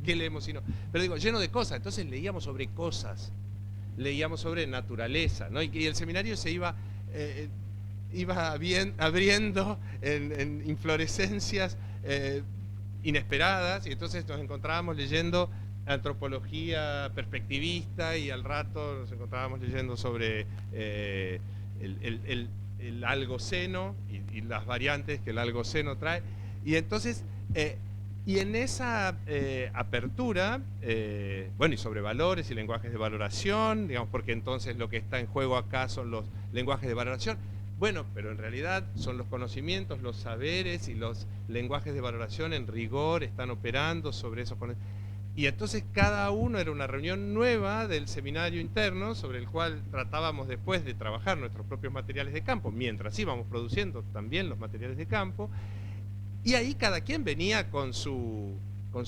¿Qué leemos si no? Pero digo, lleno de cosas, entonces leíamos sobre cosas, leíamos sobre naturaleza, ¿no? Y el seminario se iba abriendo en inflorescencias inesperadas, y entonces nos encontrábamos leyendo antropología perspectivista, y al rato nos encontrábamos leyendo sobre el algoceno y las variantes que el algoceno trae. Y entonces, y en esa apertura, bueno, y sobre valores y lenguajes de valoración, digamos, porque entonces lo que está en juego acá son los lenguajes de valoración. Bueno, pero en realidad son los conocimientos, los saberes y los lenguajes de valoración en rigor están operando sobre esos conocimientos. Y entonces cada uno era una reunión nueva del seminario interno, sobre el cual tratábamos después de trabajar nuestros propios materiales de campo, mientras íbamos produciendo también los materiales de campo, y ahí cada quien venía con su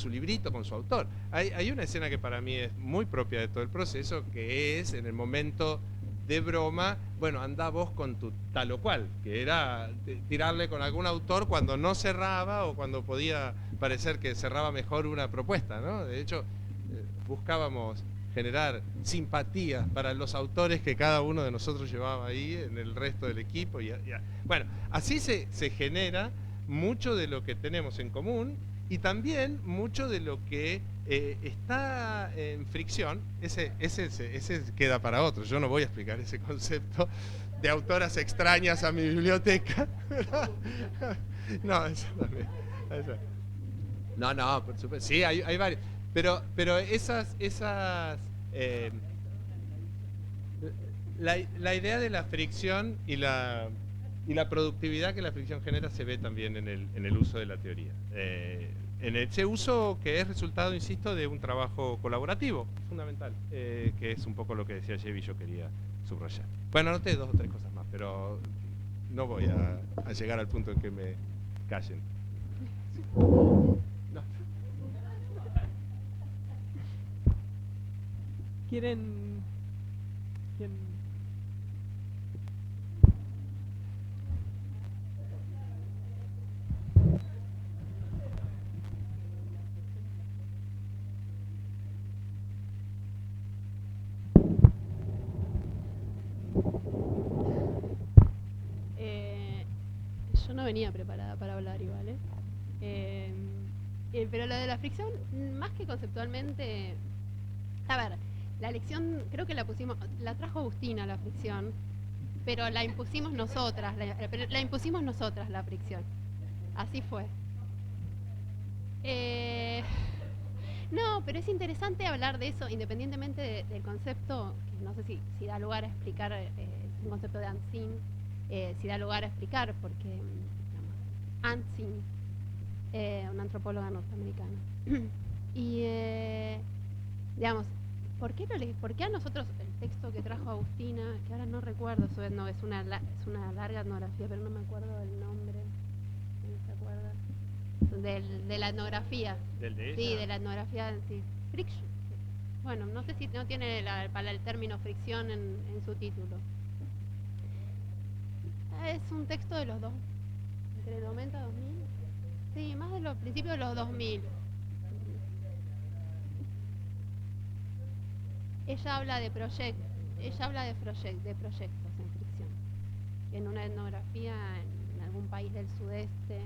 librito, con su autor. Hay una escena que para mí es muy propia de todo el proceso, que es en el momento de broma, bueno, anda vos con tu tal o cual, que era tirarle con algún autor cuando no cerraba o cuando podía parecer que cerraba mejor una propuesta, ¿no? De hecho, buscábamos generar simpatías para los autores que cada uno de nosotros llevaba ahí en el resto del equipo. Bueno, así se genera mucho de lo que tenemos en común, y también mucho de lo que está en fricción. Ese queda para otro. Yo no voy a explicar ese concepto de autoras extrañas a mi biblioteca. No, eso también. No, por supuesto. Sí, hay varios. Pero esas la idea de la fricción y la productividad que la fricción genera se ve también en el uso de la teoría. En ese uso que es resultado, insisto, de un trabajo colaborativo, fundamental, que es un poco lo que decía Jevi y yo quería subrayar. Bueno, anoté 2 o 3 cosas más, pero no voy a llegar al punto en que me callen. No. ¿Quién? Yo no venía preparada para hablar igual, pero lo de la fricción, más que conceptualmente, a ver, la lección creo que la trajo Agustina la fricción, pero la impusimos nosotras, la fricción. Así fue. No, pero es interesante hablar de eso, independientemente del concepto, que no sé si da lugar a explicar un concepto de Anzin, si da lugar a explicar, porque Anzin, una antropóloga norteamericana, y digamos, ¿por qué a nosotros el texto que trajo Agustina, que ahora no recuerdo, no, es una larga etnografía, pero no me acuerdo del nombre, ¿quién se acuerda? De la etnografía. ¿Del de ella? Sí, de la etnografía, sí. Friction. Bueno, no sé si no tiene para el término fricción en su título. Es un texto de los dos, entre el 90 y 2000. Sí, más de los principios de los 2000. Ella habla de proyectos en fricción, en una etnografía en algún país del sudeste,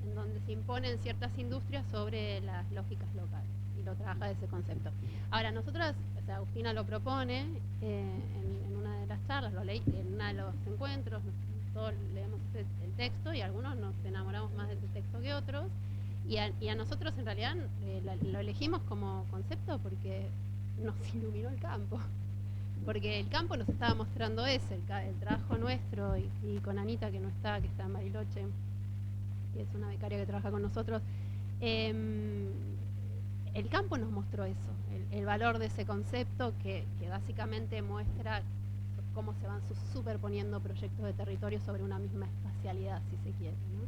en donde se imponen ciertas industrias sobre las lógicas locales, y lo trabaja de ese concepto. Ahora, nosotros, o sea, Agustina lo propone en una de las charlas, lo leí en uno de los encuentros, todos leemos el texto y algunos nos enamoramos más de ese texto que otros, y a nosotros en realidad lo elegimos como concepto porque nos iluminó el campo, porque el campo nos estaba mostrando eso, el trabajo nuestro, y con Anita que no está, que está en Bariloche, que es una becaria que trabaja con nosotros, el campo nos mostró eso, el valor de ese concepto que básicamente muestra cómo se van superponiendo proyectos de territorio sobre una misma espacialidad, si se quiere, ¿no?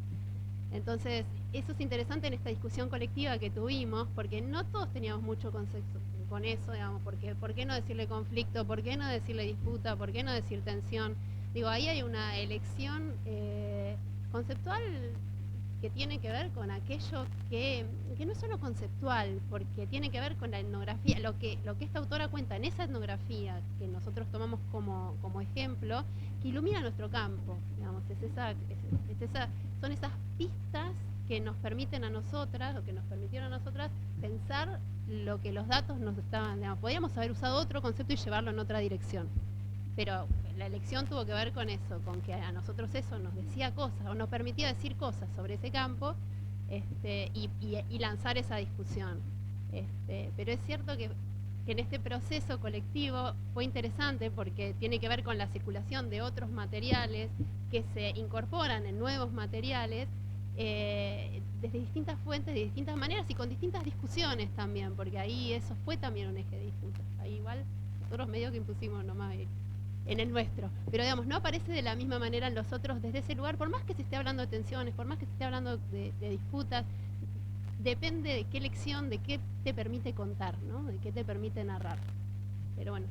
Entonces, eso es interesante en esta discusión colectiva que tuvimos, porque no todos teníamos mucho concepto con eso, digamos, porque ¿por qué no decirle conflicto? ¿Por qué no decirle disputa? ¿Por qué no decir tensión? Digo, ahí hay una elección conceptual que tiene que ver con aquello que no es solo conceptual, porque tiene que ver con la etnografía, lo que esta autora cuenta en esa etnografía que nosotros tomamos como ejemplo, que ilumina nuestro campo, digamos, son esas pistas que nos permiten a nosotras, o que nos permitieron a nosotras, pensar lo que los datos nos estaban, digamos, podríamos haber usado otro concepto y llevarlo en otra dirección, pero la elección tuvo que ver con eso, con que a nosotros eso nos decía cosas, o nos permitía decir cosas sobre ese campo, y lanzar esa discusión. Pero es cierto que en este proceso colectivo fue interesante porque tiene que ver con la circulación de otros materiales que se incorporan en nuevos materiales, desde distintas fuentes, de distintas maneras y con distintas discusiones también, porque ahí eso fue también un eje de disputa. Ahí igual nosotros medio que impusimos nomás en el nuestro, pero digamos, no aparece de la misma manera en los otros desde ese lugar, por más que se esté hablando de tensiones, por más que se esté hablando de disputas, depende de qué lección, de qué te permite contar, ¿no? De qué te permite narrar. Pero bueno.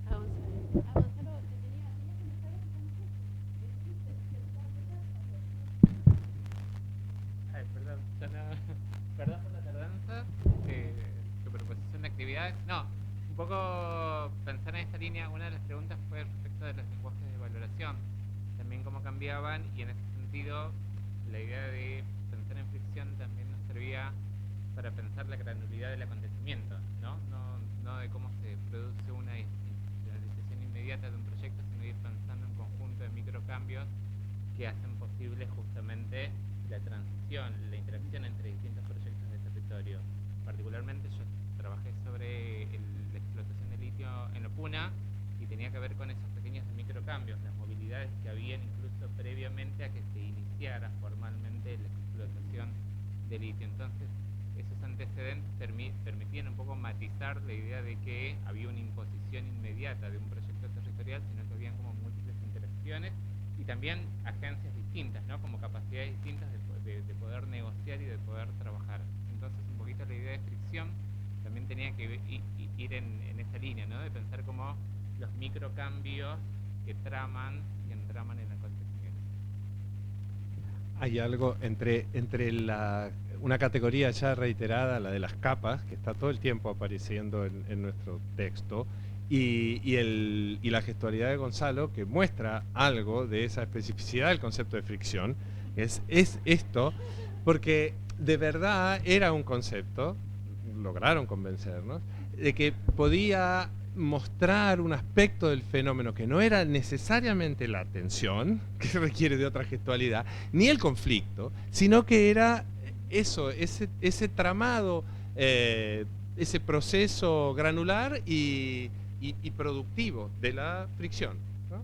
A Gonzalo, Perdón por la tardanza, tu proposición de actividades. No, un poco pensar en esta línea, una de las preguntas fue respecto de los lenguajes de valoración, también cómo cambiaban, y en ese sentido la idea de pensar en fricción también nos servía para pensar la granularidad del acontecimiento, ¿no? No de cómo se produce una institucionalización inmediata de un proyecto, sino ir pensando en un conjunto de microcambios que hacen posible justamente la transición, la interacción entre distintos proyectos de territorio. Particularmente yo trabajé sobre la explotación de litio en la Puna y tenía que ver con esos pequeños microcambios, las movilidades que habían incluso previamente a que se iniciara formalmente la explotación de litio. Entonces, esos antecedentes permitían un poco matizar la idea de que había una imposición inmediata de un proyecto territorial, sino que habían como múltiples interacciones y también agencias distintas, ¿no? Como capacidades distintas de poder negociar y de poder trabajar. Entonces, un poquito la idea de fricción también tenía que ir en esa línea, ¿no? De pensar como los microcambios que traman y entraman en el acontecimiento. Hay algo entre una categoría ya reiterada, la de las capas, que está todo el tiempo apareciendo en nuestro texto, y la gestualidad de Gonzalo, que muestra algo de esa especificidad del concepto de fricción. Es esto, porque de verdad era un concepto, lograron convencernos, de que podía mostrar un aspecto del fenómeno que no era necesariamente la tensión, que requiere de otra gestualidad, ni el conflicto, sino que era eso, ese tramado, ese proceso granular y productivo de la fricción, ¿no?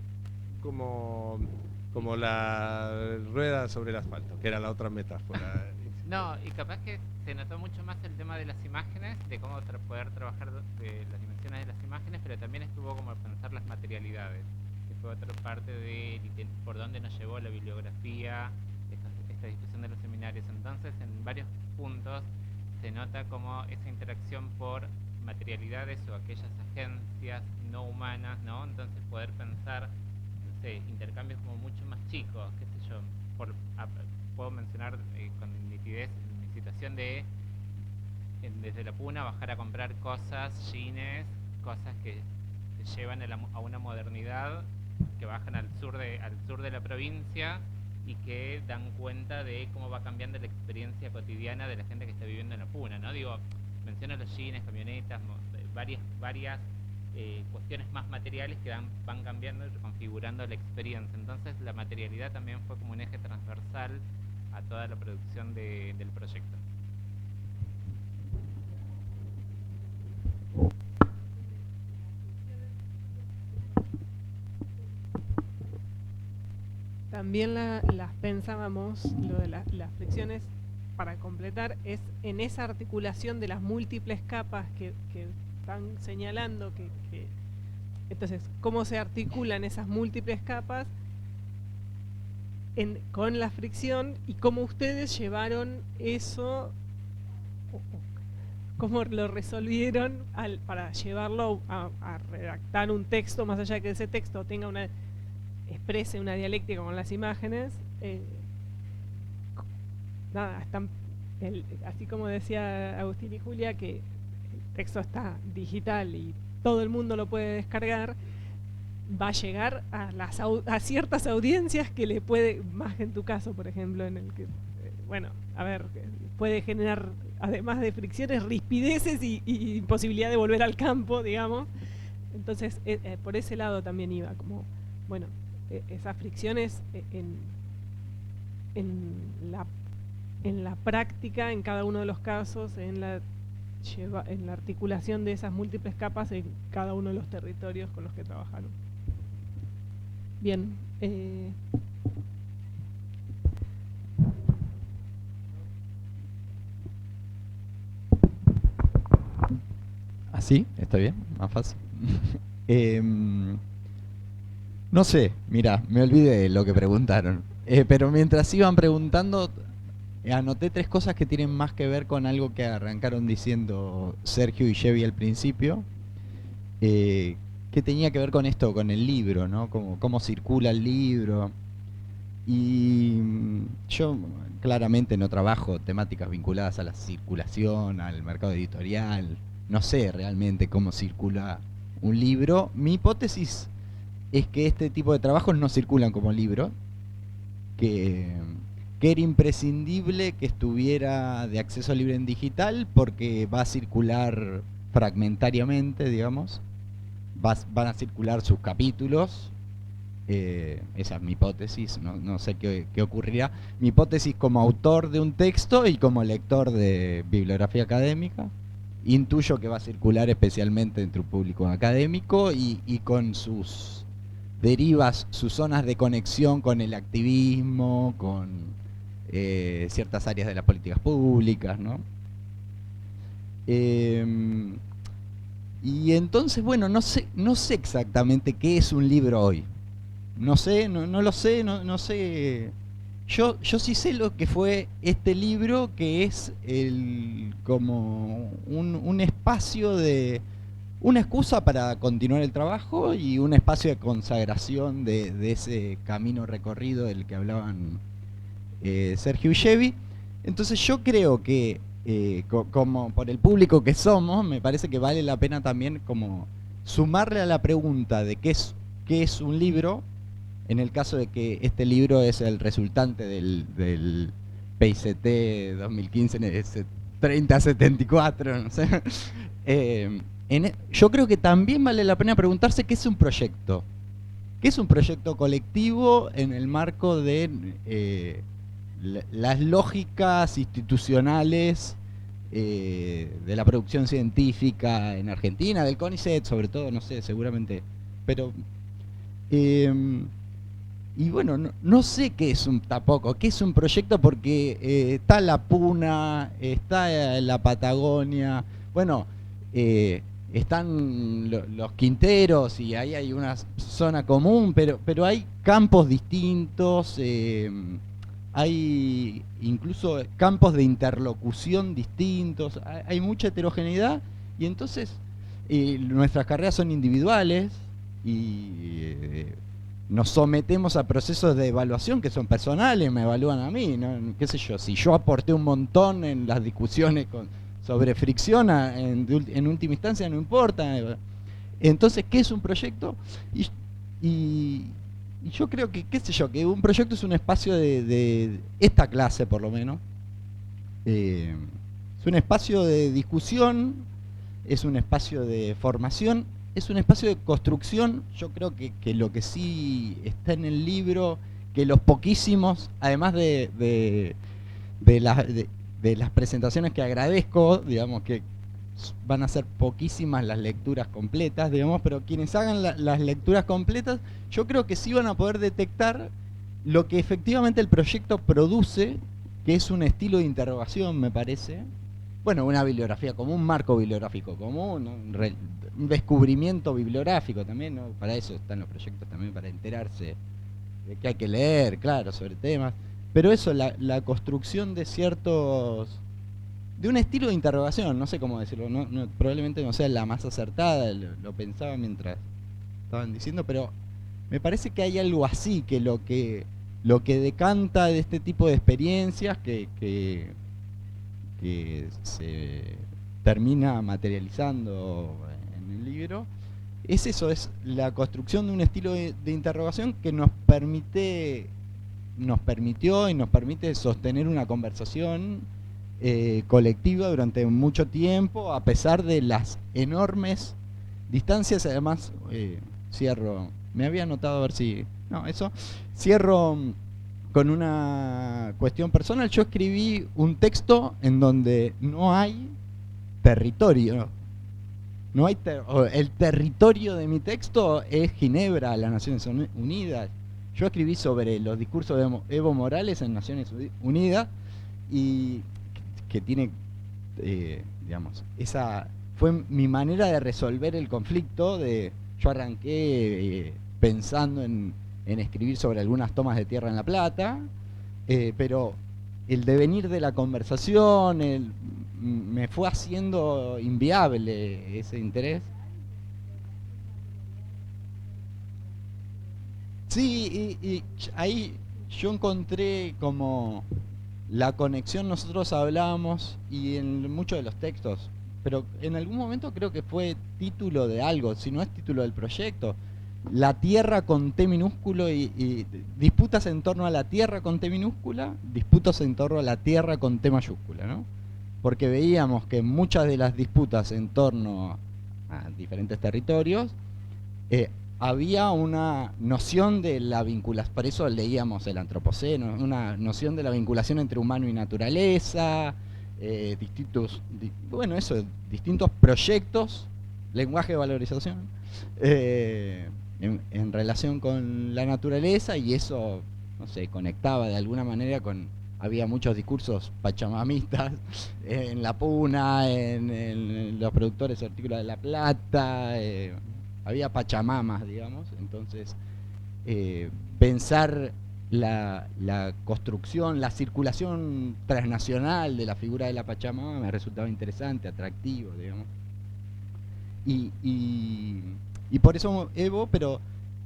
Como la rueda sobre el asfalto, que era la otra metáfora. No, y capaz que se notó mucho más el tema de las imágenes, de cómo poder trabajar de las dimensiones de las imágenes, pero también estuvo como pensar las materialidades, que fue otra parte de por dónde nos llevó la bibliografía, esta discusión de los seminarios. Entonces, en varios puntos se nota como esa interacción por materialidades o aquellas agencias no humanas, ¿no? Entonces poder pensar, no sé, intercambios como mucho más chicos, qué sé yo, puedo mencionar con nitidez mi situación de desde la Puna bajar a comprar cosas, jeans, cosas que te llevan a una modernidad, que bajan al sur de la provincia y que dan cuenta de cómo va cambiando la experiencia cotidiana de la gente que está viviendo en la Puna, ¿no? Digo, menciono los jeans, camionetas, varias cuestiones más materiales que van cambiando y reconfigurando la experiencia. Entonces la materialidad también fue como un eje transversal a toda la producción del proyecto. También las pensábamos, lo de las fricciones, para completar, es en esa articulación de las múltiples capas que están señalando, entonces, cómo se articulan esas múltiples capas con la fricción y cómo ustedes llevaron eso, cómo lo resolvieron para llevarlo a redactar un texto, más allá de que ese texto exprese una dialéctica con las imágenes. Nada, así como decía Agustín y Julia, que el texto está digital y todo el mundo lo puede descargar, va a llegar a ciertas audiencias que le puede, más en tu caso, por ejemplo, en el que, bueno, a ver, puede generar, además de fricciones, rispideces y imposibilidad de volver al campo, digamos. Entonces, por ese lado también iba, como, bueno, esas fricciones en la práctica, en cada uno de los casos, en la articulación de esas múltiples capas en cada uno de los territorios con los que trabajaron. Bien. ¿Así? ¿Está bien? Más fácil. No sé, mira, me olvidé de lo que preguntaron. Pero mientras iban preguntando, anoté 3 cosas que tienen más que ver con algo que arrancaron diciendo Sergio y Chevy al principio, que tenía que ver con esto, con el libro, ¿no? Cómo circula el libro. Y yo claramente no trabajo temáticas vinculadas a la circulación, al mercado editorial. No sé realmente cómo circula un libro. Mi hipótesis es que este tipo de trabajos no circulan como libro, que era imprescindible que estuviera de acceso libre en digital porque va a circular fragmentariamente, digamos, van a circular sus capítulos. Esa es mi hipótesis, no sé qué ocurrirá. Mi hipótesis como autor de un texto y como lector de bibliografía académica, intuyo que va a circular especialmente entre un público académico y con sus derivas, sus zonas de conexión con el activismo, con ciertas áreas de las políticas públicas, ¿no? Y entonces, bueno, no sé exactamente qué es un libro hoy. No sé, no lo sé, no sé. Yo sí sé lo que fue este libro, que es como un espacio de... una excusa para continuar el trabajo y un espacio de consagración de ese camino recorrido del que hablaban Sergio y Chevy. Entonces yo creo que como por el público que somos, me parece que vale la pena también como sumarle a la pregunta de qué es un libro, en el caso de que este libro es el resultante del PICT 2015 3074, no sé. Yo creo que también vale la pena preguntarse qué es un proyecto. ¿Qué es un proyecto colectivo en el marco de las lógicas institucionales de la producción científica en Argentina, del CONICET sobre todo, no sé, seguramente, pero y bueno, no sé qué es tampoco, qué es un proyecto, porque está la Puna, está la Patagonia, bueno, están los Quinteros y ahí hay una zona común, pero hay campos distintos, hay incluso campos de interlocución distintos, hay mucha heterogeneidad, y entonces nuestras carreras son individuales y nos sometemos a procesos de evaluación que son personales, me evalúan a mí, ¿no? Qué sé yo, si yo aporté un montón en las discusiones sobre fricción, en última instancia no importa. Entonces, ¿qué es un proyecto? Y yo creo que, qué sé yo, que un proyecto es un espacio de esta clase, por lo menos. Es un espacio de discusión, es un espacio de formación, es un espacio de construcción. Yo creo que lo que sí está en el libro, que los poquísimos, además de las presentaciones que agradezco, digamos que van a ser poquísimas las lecturas completas, digamos, pero quienes hagan las lecturas completas, yo creo que sí van a poder detectar lo que efectivamente el proyecto produce, que es un estilo de interrogación, me parece. Bueno, una bibliografía común, un marco bibliográfico común, ¿no? Un descubrimiento bibliográfico también, ¿no? Para eso están los proyectos también, para enterarse que hay que leer, claro, sobre temas. Pero eso, la construcción de ciertos... de un estilo de interrogación, no sé cómo decirlo, probablemente no sea la más acertada, lo pensaba mientras estaban diciendo, pero me parece que hay algo así, que lo que decanta de este tipo de experiencias que se termina materializando en el libro, es eso, es la construcción de un estilo de interrogación que nos permitió y nos permite sostener una conversación colectiva durante mucho tiempo, a pesar de las enormes distancias. Además, cierro, me había anotado a ver si... no, eso, cierro con una cuestión personal. Yo escribí un texto en donde no hay territorio. No hay el territorio de mi texto es Ginebra, las Naciones Unidas. Yo escribí sobre los discursos de Evo Morales en Naciones Unidas y que tiene, digamos, esa fue mi manera de resolver el conflicto. Yo arranqué pensando en escribir sobre algunas tomas de tierra en La Plata, pero el devenir de la conversación me fue haciendo inviable ese interés. Sí, y ahí yo encontré como la conexión. Nosotros hablábamos, y en muchos de los textos, pero en algún momento creo que fue título de algo, si no es título del proyecto, la tierra con T minúsculo y disputas en torno a la tierra con T minúscula, disputas en torno a la tierra con T mayúscula, ¿no? Porque veíamos que muchas de las disputas en torno a diferentes territorios había una noción de la vinculación, por eso leíamos el Antropoceno, una noción de la vinculación entre humano y naturaleza, distintos proyectos, lenguaje de valorización, en relación con la naturaleza, y eso, no sé, conectaba de alguna manera con... Había muchos discursos pachamamistas en La Puna, en los productores hortícolas de La Plata, había pachamamas, digamos. Entonces, pensar la construcción, la circulación transnacional de la figura de la pachamama me resultaba interesante, atractivo, digamos. Y por eso Evo, pero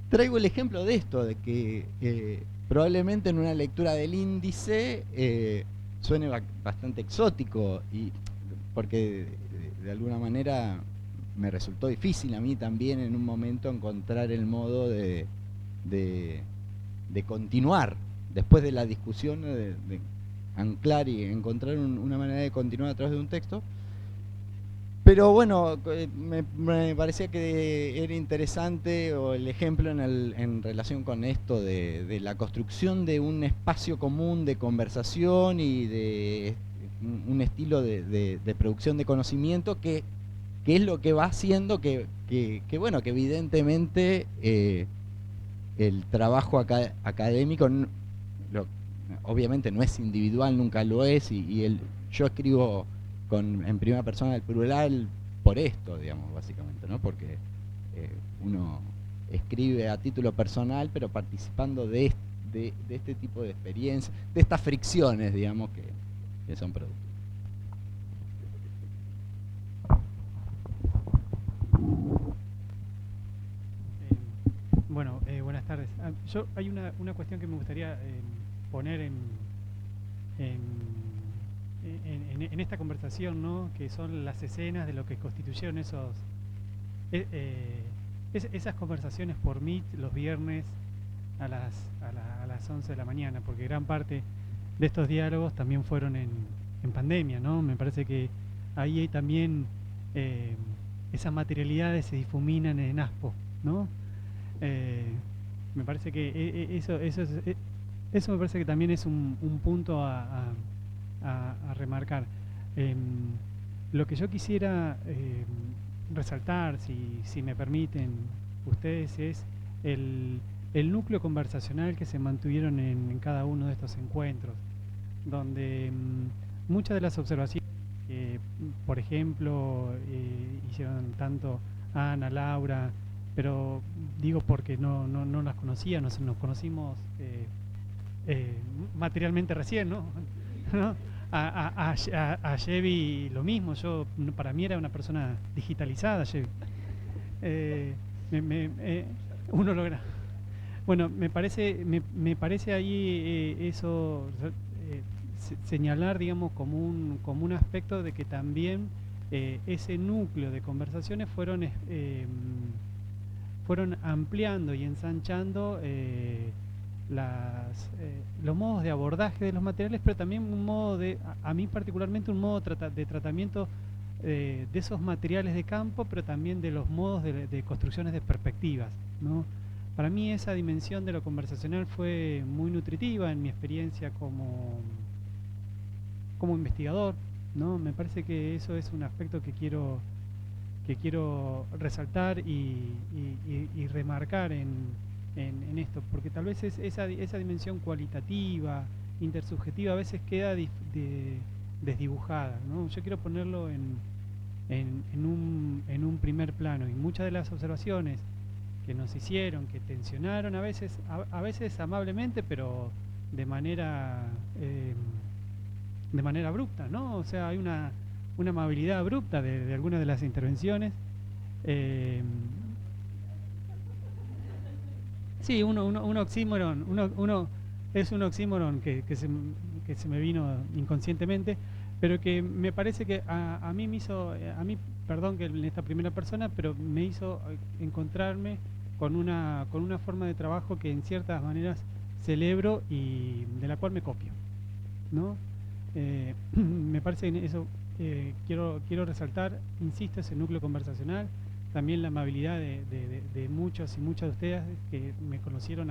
traigo el ejemplo de esto, de que probablemente en una lectura del índice suene bastante exótico, y porque de alguna manera me resultó difícil a mí también en un momento encontrar el modo de continuar, después de la discusión, de anclar y encontrar una manera de continuar a través de un texto. Pero bueno, me parecía que era interesante el ejemplo en relación con esto de la construcción de un espacio común de conversación y de un estilo de producción de conocimiento que es lo que va haciendo que evidentemente el trabajo académico obviamente no es individual, nunca lo es, yo escribo en primera persona del plural por esto, digamos, básicamente, ¿no? Porque uno escribe a título personal, pero participando de este tipo de experiencias, de estas fricciones, digamos, que son productivas. Bueno, buenas tardes. Hay una cuestión que me gustaría poner en esta conversación, ¿no? Que son las escenas de lo que constituyeron esas conversaciones por Meet los viernes a las 11 de la mañana, porque gran parte de estos diálogos también fueron en pandemia, ¿no? Me parece que ahí también esas materialidades se difuminan en ASPO, ¿no? Me parece que eso me parece que también es un punto a remarcar. Lo que yo quisiera resaltar, si me permiten ustedes, es el núcleo conversacional que se mantuvieron en cada uno de estos encuentros, donde muchas de las observaciones que, por ejemplo, hicieron tanto Ana, Laura pero digo porque no las conocía, nos conocimos materialmente recién, ¿no? ¿No? A Chevy lo mismo, para mí era una persona digitalizada, Chevy. Uno logra. Bueno, me parece ahí eso señalar, digamos, como un aspecto de que también ese núcleo de conversaciones fueron ampliando y ensanchando los modos de abordaje de los materiales, pero también un modo a mí particularmente un modo de tratamiento de esos materiales de campo, pero también de los modos de construcciones de perspectivas, ¿no? Para mí esa dimensión de lo conversacional fue muy nutritiva en mi experiencia como investigador, ¿no? Me parece que eso es un aspecto que quiero resaltar y remarcar en esto, porque tal vez esa dimensión cualitativa, intersubjetiva, a veces queda desdibujada, ¿no? Yo quiero ponerlo en un primer plano, y muchas de las observaciones que nos hicieron, que tensionaron a veces amablemente, pero de manera abrupta, ¿no? O sea, hay una amabilidad abrupta de algunas de las intervenciones. Sí, un oxímoron, es un oxímoron que se me vino inconscientemente, pero que me parece que a mí me hizo, perdón que en esta primera persona, pero me hizo encontrarme con una forma de trabajo que en ciertas maneras celebro y de la cual me copio, ¿no? Me parece que eso quiero resaltar, insisto, ese núcleo conversacional, también la amabilidad de muchos y muchas de ustedes que me conocieron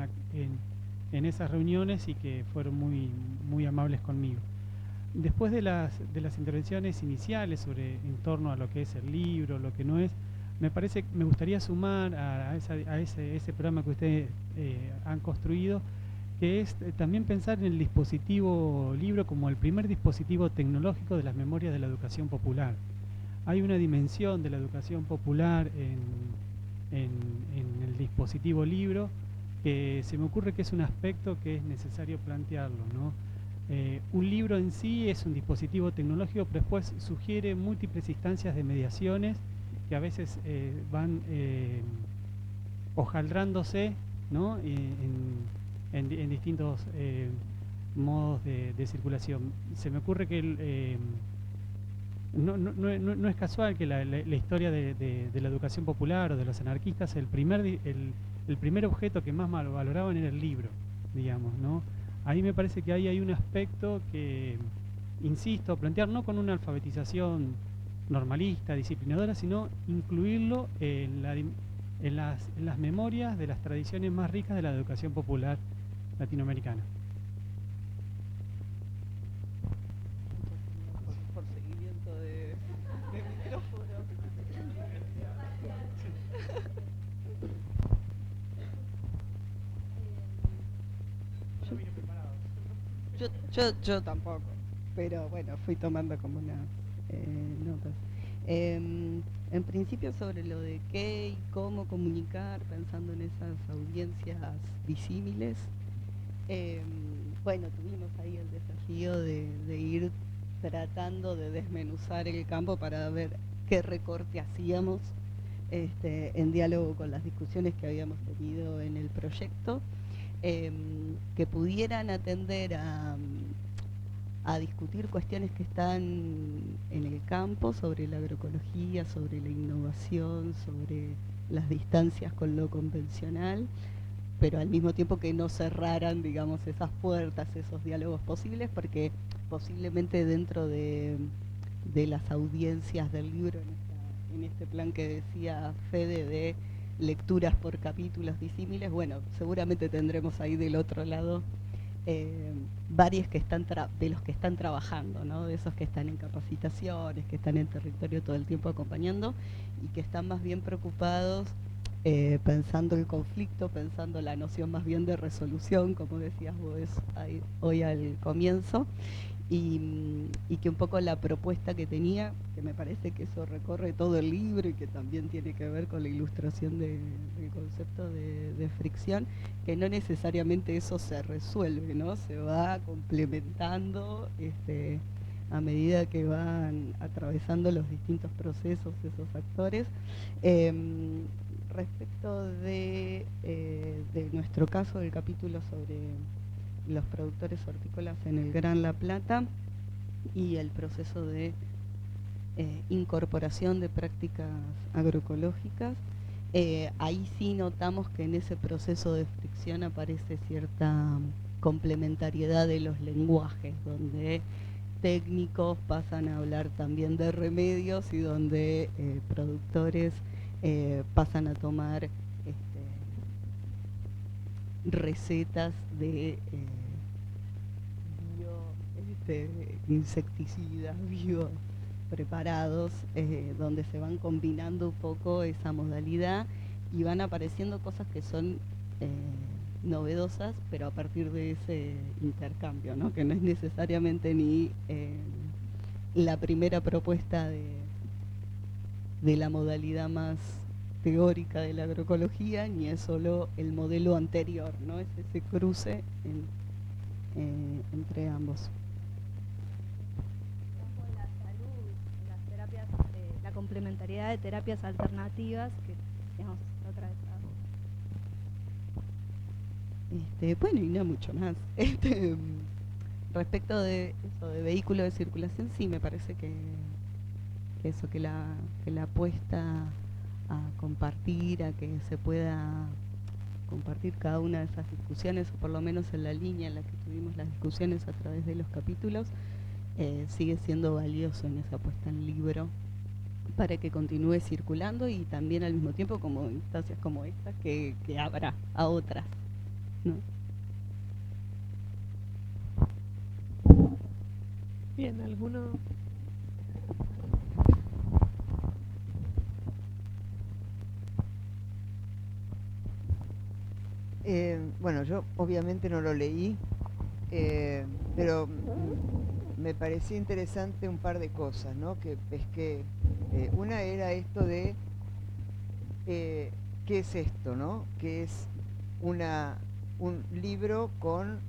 en esas reuniones y que fueron muy amables conmigo. Después de las intervenciones iniciales en torno a lo que es el libro, lo que no es, me gustaría sumar a ese programa que ustedes han construido, que es también pensar en el dispositivo libro como el primer dispositivo tecnológico de las memorias de la educación popular. Hay una dimensión de la educación popular en el dispositivo libro que se me ocurre que es un aspecto que es necesario plantearlo, ¿no? Un libro en sí es un dispositivo tecnológico, pero después sugiere múltiples instancias de mediaciones que a veces van hojaldrándose, ¿no? en distintos modos de circulación. Se me ocurre que no es casual que la historia de la educación popular o de los anarquistas, el primer objeto que más valoraban era el libro, digamos, ¿no? Ahí me parece que ahí hay un aspecto que, insisto, plantear no con una alfabetización normalista, disciplinadora, sino incluirlo en las memorias de las tradiciones más ricas de la educación popular latinoamericana. Por seguimiento de micrófono. Yo tampoco, pero bueno, fui tomando como unas notas. En principio sobre lo de qué y cómo comunicar, pensando en esas audiencias disímiles, bueno, tuvimos ahí el desafío de ir tratando de desmenuzar el campo para ver qué recorte hacíamos en diálogo con las discusiones que habíamos tenido en el proyecto, que pudieran atender a discutir cuestiones que están en el campo, sobre la agroecología, sobre la innovación, sobre las distancias con lo convencional, pero al mismo tiempo que no cerraran, digamos, esas puertas, esos diálogos posibles, porque posiblemente dentro de las audiencias del libro, en este plan que decía Fede de lecturas por capítulos disímiles, bueno, seguramente tendremos ahí del otro lado varios que están de los que están trabajando, ¿no? De esos que están en capacitaciones, que están en territorio todo el tiempo acompañando y que están más bien preocupados pensando el conflicto, pensando la noción más bien de resolución, como decías vos hoy al comienzo, y que un poco la propuesta que tenía, que me parece que eso recorre todo el libro y que también tiene que ver con la ilustración del concepto de fricción, que no necesariamente eso se resuelve, ¿no? Se va complementando a medida que van atravesando los distintos procesos esos actores. Respecto de nuestro caso, del capítulo sobre los productores hortícolas en el Gran La Plata y el proceso de incorporación de prácticas agroecológicas, ahí sí notamos que en ese proceso de fricción aparece cierta complementariedad de los lenguajes, donde técnicos pasan a hablar también de remedios y donde productores pasan a tomar recetas de insecticidas bio preparados, donde se van combinando un poco esa modalidad y van apareciendo cosas que son novedosas, pero a partir de ese intercambio, ¿no? Que no es necesariamente ni la primera propuesta de la modalidad más teórica de la agroecología, ni es solo el modelo anterior, ¿no? Es ese cruce entre ambos. La salud, las terapias, la complementariedad de terapias alternativas que digamos otra vez. Bueno, y no mucho más. Respecto de eso de vehículo de circulación, sí, me parece que eso, que la apuesta a compartir, a que se pueda compartir cada una de esas discusiones, o por lo menos en la línea en la que tuvimos las discusiones a través de los capítulos, sigue siendo valioso en esa apuesta en libro para que continúe circulando y también al mismo tiempo como instancias como esta que abra a otras, ¿no? Bien, ¿alguno? Bueno, yo obviamente no lo leí, pero me parecía interesante un par de cosas, ¿no? Que pesqué. Una era esto de ¿qué es esto, no? Que es un libro con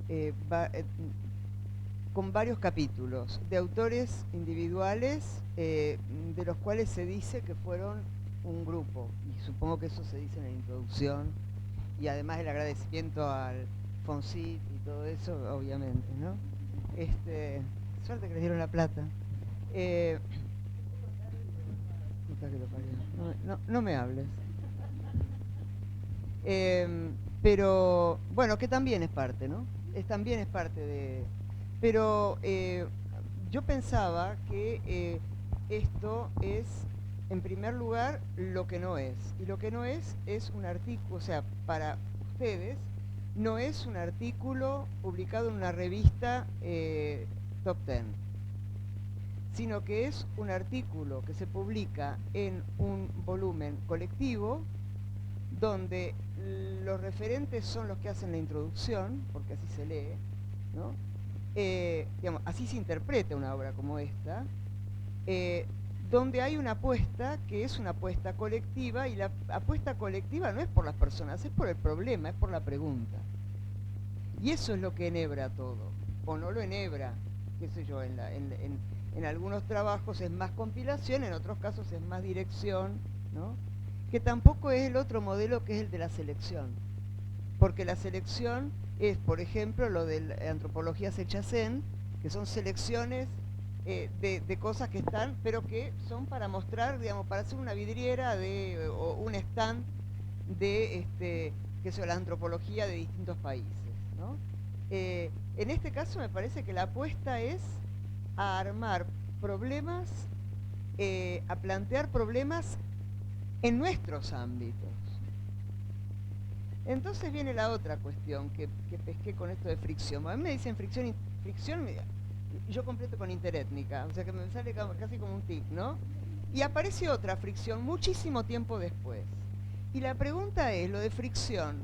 varios capítulos de autores individuales, de los cuales se dice que fueron un grupo, y supongo que eso se dice en la introducción, y además el agradecimiento al Fonsit y todo eso, obviamente, ¿no? Suerte que les dieron la plata. Puta que lo parió. No me hables. Pero, bueno, que también es parte, ¿no? También es parte de... Pero yo pensaba que esto es, en primer lugar, lo que no es. Y lo que no es un artículo, o sea, para ustedes, no es un artículo publicado en una revista Top Ten, sino que es un artículo que se publica en un volumen colectivo, donde los referentes son los que hacen la introducción, porque así se lee, ¿no? Digamos, así se interpreta una obra como esta, donde hay una apuesta que es una apuesta colectiva, y la apuesta colectiva no es por las personas, es por el problema, es por la pregunta. Y eso es lo que enhebra todo, o no lo enhebra, qué sé yo, en algunos trabajos es más compilación, en otros casos es más dirección, ¿no? Que tampoco es el otro modelo, que es el de la selección, porque la selección es, por ejemplo, lo de la antropología Sechazen, que son selecciones de cosas que están, pero que son para mostrar, digamos, para hacer una vidriera o un stand de que es la antropología de distintos países, ¿no? En este caso me parece que la apuesta es a armar problemas, a plantear problemas en nuestros ámbitos. Entonces viene la otra cuestión que pesqué con esto de fricción. A mí me dicen fricción, yo completo con interétnica, o sea que me sale casi como un tic, ¿no? Y aparece otra fricción muchísimo tiempo después. Y la pregunta es, lo de fricción,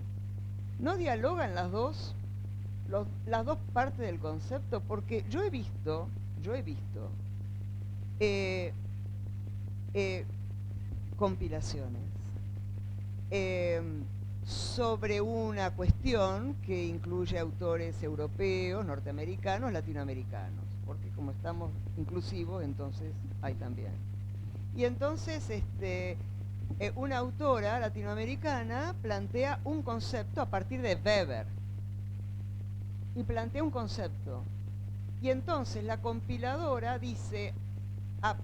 ¿no dialogan las dos? las dos partes del concepto, porque yo he visto compilaciones sobre una cuestión que incluye autores europeos, norteamericanos, latinoamericanos, porque como estamos inclusivos, entonces hay también. Y entonces una autora latinoamericana plantea un concepto a partir de Weber, y plantea un concepto. Y entonces la compiladora dice,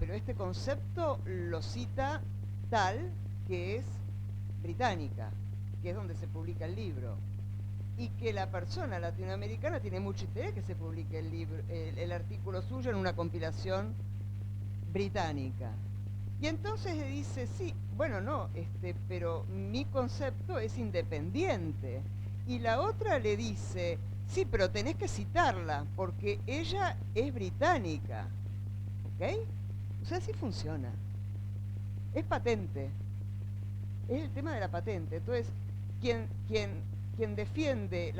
pero este concepto lo cita tal que es británica, que es donde se publica el libro, y que la persona latinoamericana tiene mucho interés que se publique el libro, el artículo suyo en una compilación británica. Y entonces le dice, sí, bueno, no, pero mi concepto es independiente. Y la otra le dice, sí, pero tenés que citarla, porque ella es británica. ¿Ok? O sea, así funciona. Es patente. Es el tema de la patente. Entonces, quien defiende,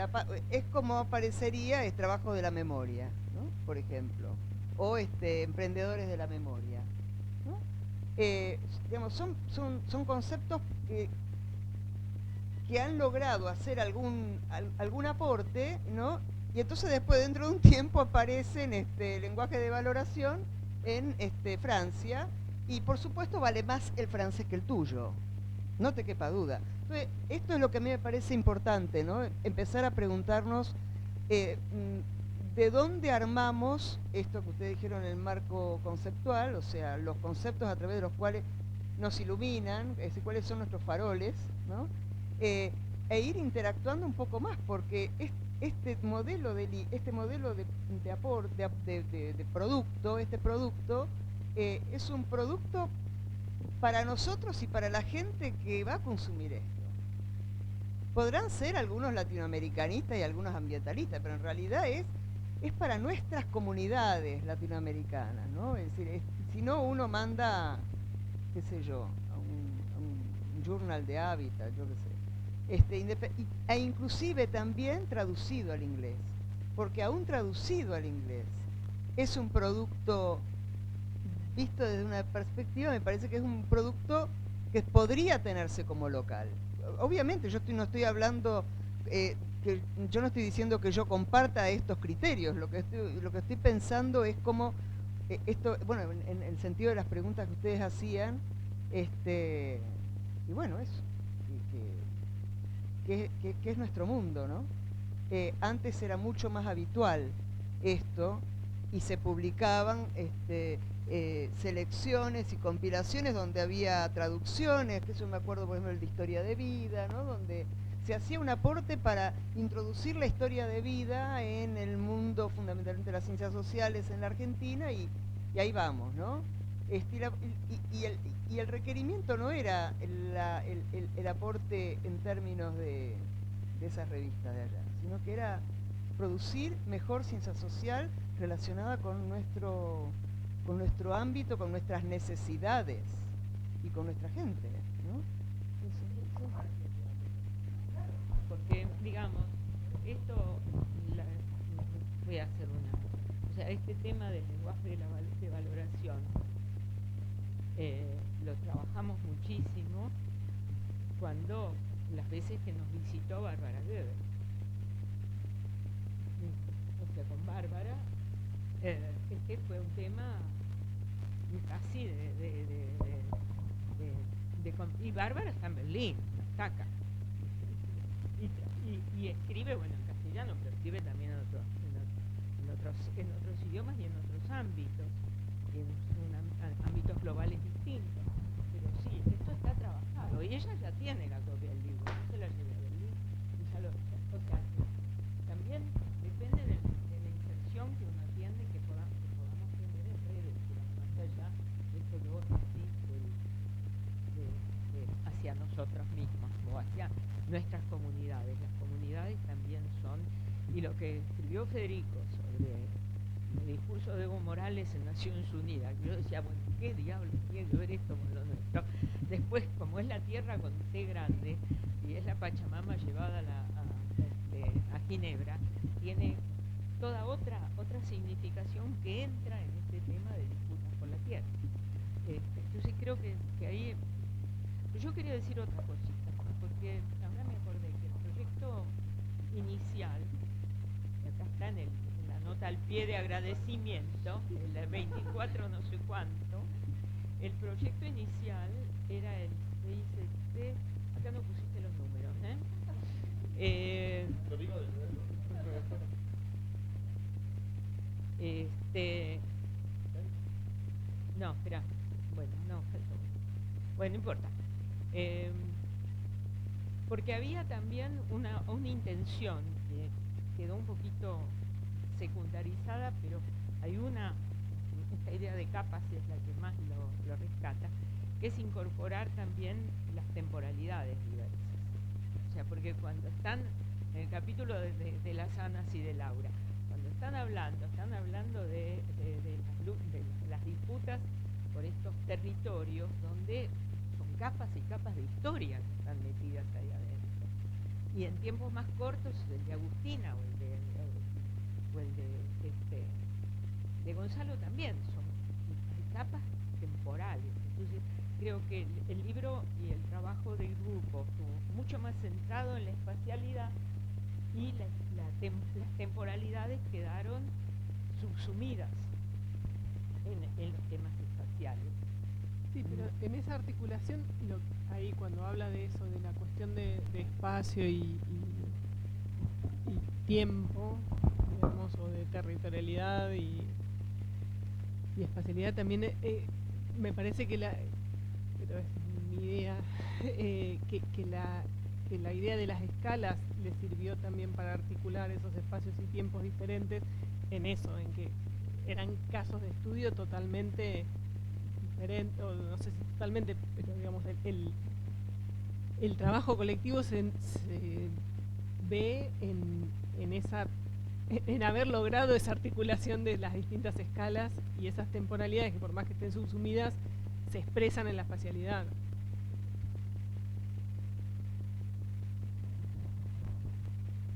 es como aparecería, es trabajo de la memoria, ¿no? Por ejemplo. O emprendedores de la memoria. ¿No? Digamos, son conceptos que han logrado hacer algún aporte, ¿no? Y entonces después, dentro de un tiempo, aparecen lenguaje de valoración en Francia, y por supuesto vale más el francés que el tuyo, no te quepa duda. Entonces, esto es lo que a mí me parece importante, ¿no? Empezar a preguntarnos de dónde armamos esto que ustedes dijeron en el marco conceptual, o sea, los conceptos a través de los cuales nos iluminan, es decir, cuáles son nuestros faroles, ¿no? E ir interactuando un poco más, porque este modelo de producto, es un producto para nosotros y para la gente que va a consumir esto. Podrán ser algunos latinoamericanistas y algunos ambientalistas, pero en realidad es para nuestras comunidades latinoamericanas, ¿no? Es decir, si no, uno manda, qué sé yo, a un journal de hábitat, yo qué sé. E inclusive también traducido al inglés, porque aún traducido al inglés es un producto, visto desde una perspectiva, me parece que es un producto que podría tenerse como local. Obviamente yo no estoy hablando, yo no estoy diciendo que yo comparta estos criterios, lo que estoy pensando es cómo esto, bueno, en el sentido de las preguntas que ustedes hacían, y bueno, eso, que es nuestro mundo, ¿no? Antes era mucho más habitual esto, y se publicaban selecciones y compilaciones donde había traducciones, que eso me acuerdo, por ejemplo, de Historia de Vida, ¿no? Donde se hacía un aporte para introducir la historia de vida en el mundo, fundamentalmente de las ciencias sociales en la Argentina, y ahí vamos, ¿no? Y el requerimiento no era el aporte en términos de esas revistas de allá, sino que era producir mejor ciencia social relacionada con nuestro ámbito, con nuestras necesidades y con nuestra gente, ¿no? Porque, digamos, esto, voy a hacer o sea, este tema del lenguaje de valoración, lo trabajamos muchísimo cuando las veces que nos visitó Bárbara Goebel. O sea, con Bárbara, este fue un tema casi y Bárbara está en Berlín, no está acá. Y escribe, bueno, en castellano, pero escribe también en otros idiomas y en otros ámbitos, en ámbitos globales distintos. Pero sí, esto está trabajado. Y ella ya tiene la copia del libro, no se la lleva a Berlín. O sea, también depende de la inserción que uno tiene, que podamos tener en redes, más allá de esto que vos decís, hacia nosotros mismos o hacia nuestras comunidades. Las comunidades también son, y lo que escribió Federico sobre el discurso de Evo Morales en Naciones Unidas, yo decía, bueno, ¿qué diablos tiene que ver esto con lo nuestro? Después, como es la tierra con T grande y es la Pachamama llevada a Ginebra, tiene toda otra significación que entra en este tema de disputas por la tierra. Entonces creo que ahí... Yo quería decir otra cosita, porque ahora me acordé que el proyecto inicial, que acá está en la nota al pie de agradecimiento, el 24 no sé cuánto, el proyecto inicial era el CICT, acá no pusiste los números, Lo digo de nuevo. No, espera, bueno, no, faltó. Bueno, no importa. Porque había también una intención que quedó un poquito secundarizada, pero hay esta idea de capas es la que más lo rescata, que es incorporar también las temporalidades diversas. O sea, porque cuando están en el capítulo de las Anas y de Laura, cuando están hablando de las disputas por estos territorios donde son capas y capas de historia que están metidas ahí adentro. Y en tiempos más cortos, el de Agustina o el de Gonzalo también son capas temporales. Entonces creo que el libro y el trabajo del grupo estuvo mucho más centrado en la espacialidad y las temporalidades quedaron subsumidas en los temas espaciales. Sí, pero en esa articulación, ahí cuando habla de eso, de la cuestión de espacio y tiempo, digamos, o de territorialidad y espacialidad, también me parece que pero es mi idea, que la idea de las escalas le sirvió también para articular esos espacios y tiempos diferentes en eso, en que eran casos de estudio totalmente diferentes, o no sé si totalmente, pero digamos, el trabajo colectivo se ve en haber logrado esa articulación de las distintas escalas y esas temporalidades que por más que estén subsumidas, se expresan en la espacialidad.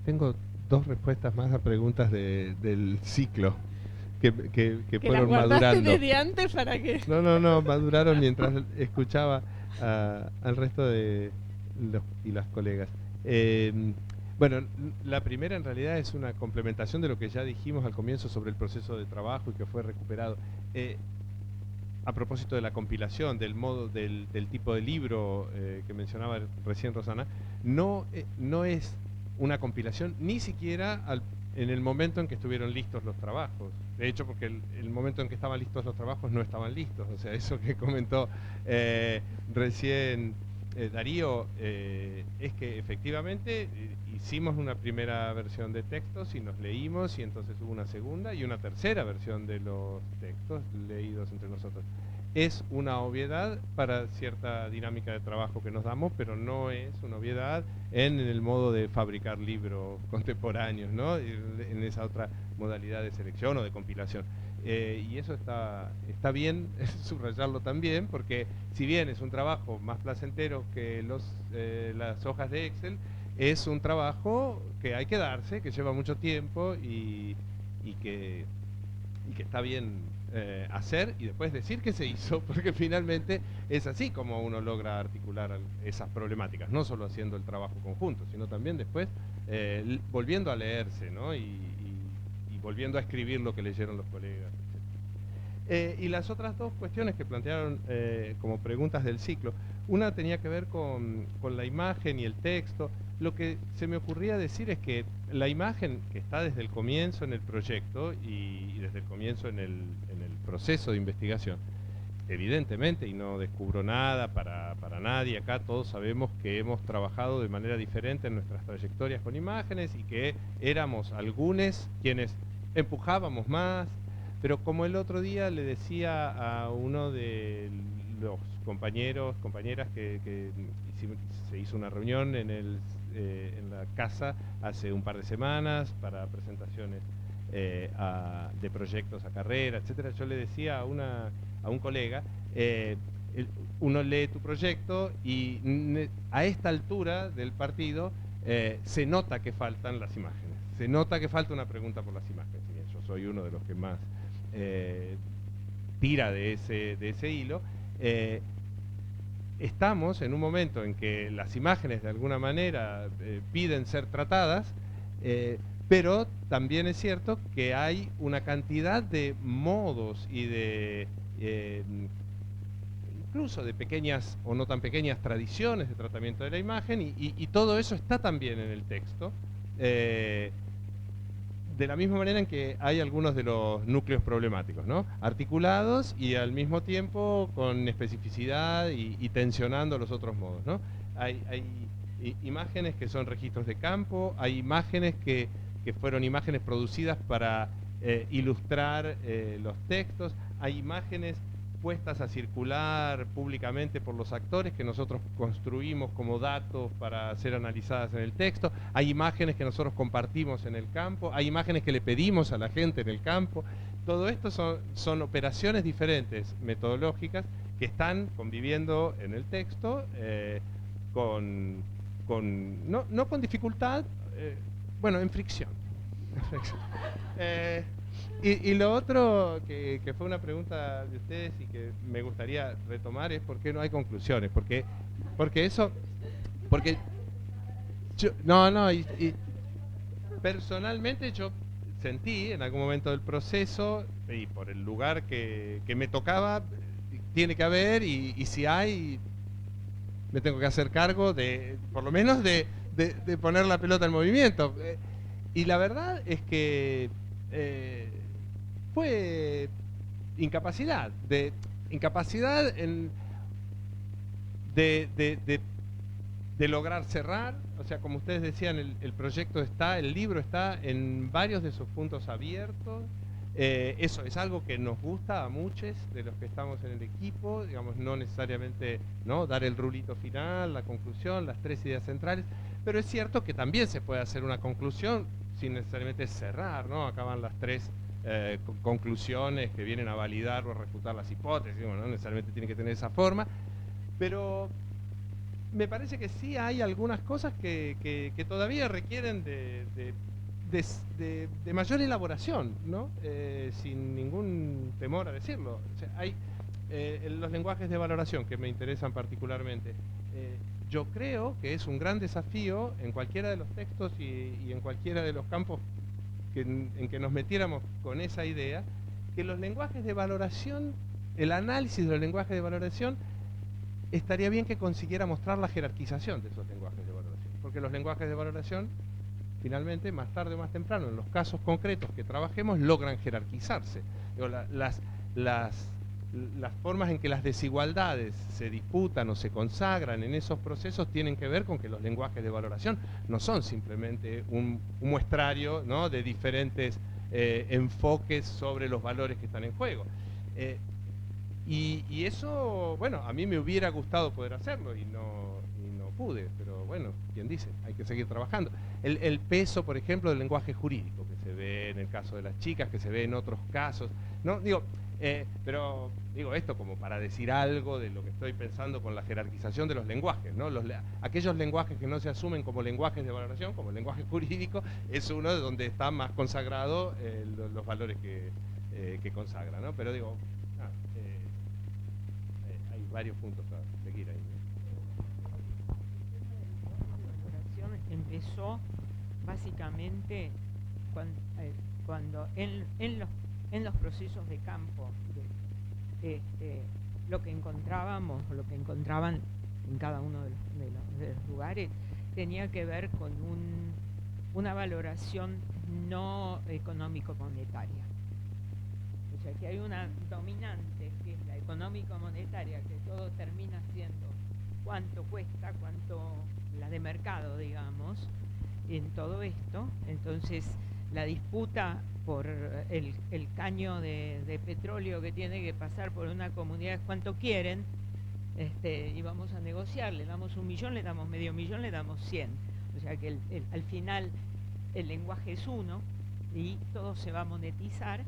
Tengo dos respuestas más a preguntas del ciclo que fueron madurando. ¿Desde antes para qué? No, maduraron mientras escuchaba al resto de las colegas. Bueno, la primera en realidad es una complementación de lo que ya dijimos al comienzo sobre el proceso de trabajo y que fue recuperado. A propósito de la compilación, del modo, del tipo de libro que mencionaba recién Rosana, no es una compilación ni siquiera en el momento en que estuvieron listos los trabajos. De hecho, porque el momento en que estaban listos los trabajos no estaban listos. O sea, eso que comentó recién Darío, es que efectivamente hicimos una primera versión de textos y nos leímos, y entonces hubo una segunda y una tercera versión de los textos leídos entre nosotros. Es una obviedad para cierta dinámica de trabajo que nos damos, pero no es una obviedad en el modo de fabricar libros contemporáneos, ¿no? En esa otra modalidad de selección o de compilación. Y eso está bien subrayarlo también, porque si bien es un trabajo más placentero que las hojas de Excel, es un trabajo que hay que darse, que lleva mucho tiempo y que está bien hacer y después decir que se hizo, porque finalmente es así como uno logra articular esas problemáticas, no solo haciendo el trabajo conjunto, sino también después volviendo a leerse, ¿no? y volviendo a escribir lo que leyeron los colegas, etc. Y las otras dos cuestiones que plantearon como preguntas del ciclo, una tenía que ver con la imagen y el texto. Lo que se me ocurría decir es que la imagen que está desde el comienzo en el proyecto y desde el comienzo en el proceso de investigación, evidentemente, y no descubro nada para nadie acá, todos sabemos que hemos trabajado de manera diferente en nuestras trayectorias con imágenes y que éramos algunos quienes empujábamos más, pero como el otro día le decía a uno de los compañeras que se hizo una reunión en la casa hace un par de semanas para presentaciones de proyectos a carrera, etcétera. Yo le decía a un colega, uno lee tu proyecto y a esta altura del partido se nota que faltan las imágenes, se nota que falta una pregunta por las imágenes. Y yo soy uno de los que más tira de ese hilo. Estamos en un momento en que las imágenes de alguna manera piden ser tratadas, pero también es cierto que hay una cantidad de modos y de incluso de pequeñas o no tan pequeñas tradiciones de tratamiento de la imagen, y todo eso está también en el texto, de la misma manera en que hay algunos de los núcleos problemáticos, ¿no? Articulados y al mismo tiempo con especificidad y tensionando los otros modos, ¿no? Hay imágenes que son registros de campo, hay imágenes que fueron imágenes producidas para ilustrar los textos, hay imágenes puestas a circular públicamente por los actores que nosotros construimos como datos para ser analizadas en el texto, hay imágenes que nosotros compartimos en el campo, hay imágenes que le pedimos a la gente en el campo. Todo esto son operaciones diferentes, metodológicas, que están conviviendo en el texto no con dificultad, bueno, en fricción. Y lo otro que fue una pregunta de ustedes y que me gustaría retomar es por qué no hay conclusiones, porque yo, personalmente yo sentí en algún momento del proceso, y por el lugar que me tocaba, tiene que haber, y si hay, me tengo que hacer cargo de, por lo menos de poner la pelota en movimiento. Y la verdad es que fue incapacidad de lograr cerrar. O sea, como ustedes decían, el proyecto está, el libro está en varios de sus puntos abiertos. Eso es algo que nos gusta a muchos de los que estamos en el equipo, digamos, no necesariamente, ¿no?, dar el rulito final, la conclusión, las 3 ideas centrales, pero es cierto que también se puede hacer una conclusión sin necesariamente cerrar, ¿no? Acaban las 3 conclusiones que vienen a validar o a refutar las hipótesis, bueno, no necesariamente tiene que tener esa forma, pero me parece que sí hay algunas cosas que todavía requieren de mayor elaboración, ¿no? Sin ningún temor a decirlo. O sea, hay los lenguajes de valoración que me interesan particularmente. Yo creo que es un gran desafío en cualquiera de los textos y en cualquiera de los campos en que nos metiéramos con esa idea, que los lenguajes de valoración, el análisis de los lenguajes de valoración, estaría bien que consiguiera mostrar la jerarquización de esos lenguajes de valoración, porque los lenguajes de valoración, finalmente, más tarde o más temprano, en los casos concretos que trabajemos, logran jerarquizarse. Digo, las formas en que las desigualdades se disputan o se consagran en esos procesos tienen que ver con que los lenguajes de valoración no son simplemente un muestrario, ¿no?, de diferentes enfoques sobre los valores que están en juego. Y eso, bueno, a mí me hubiera gustado poder hacerlo y no pude, pero bueno, quien dice, hay que seguir trabajando. El peso, por ejemplo, del lenguaje jurídico, que se ve en el caso de las chicas, que se ve en otros casos, ¿no? Digo, pero digo esto como para decir algo de lo que estoy pensando con la jerarquización de los lenguajes, ¿no? Aquellos lenguajes que no se asumen como lenguajes de valoración, como el lenguaje jurídico, es uno de donde está más consagrado los valores que consagra, ¿no? Pero digo, hay varios puntos para seguir ahí, ¿no? Empezó básicamente cuando en los procesos de campo lo que encontrábamos o lo que encontraban en cada uno de los lugares tenía que ver con una valoración no económico-monetaria. O sea, que hay una dominante que es la económico-monetaria, que todo termina siendo cuánto cuesta, cuánto la de mercado, digamos, en todo esto. Entonces, la disputa por el caño de petróleo que tiene que pasar por una comunidad es cuánto quieren, y vamos a negociar, le damos 1 millón, le damos medio millón, le damos 100. O sea que al final el lenguaje es uno y todo se va a monetizar,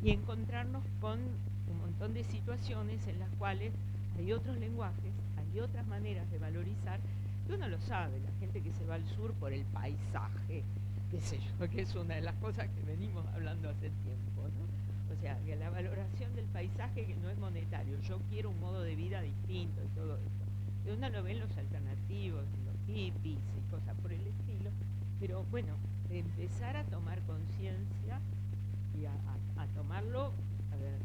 y encontrarnos con un montón de situaciones en las cuales hay otros lenguajes, hay otras maneras de valorizar que uno lo sabe, la gente que se va al sur por el paisaje, qué sé yo, que es una de las cosas que venimos hablando hace tiempo, ¿no? O sea, que la valoración del paisaje que no es monetario, yo quiero un modo de vida distinto y todo eso. Y uno lo ve en los alternativos, en los hippies y cosas por el estilo, pero bueno, de empezar a tomar conciencia y a tomarlo, a ver,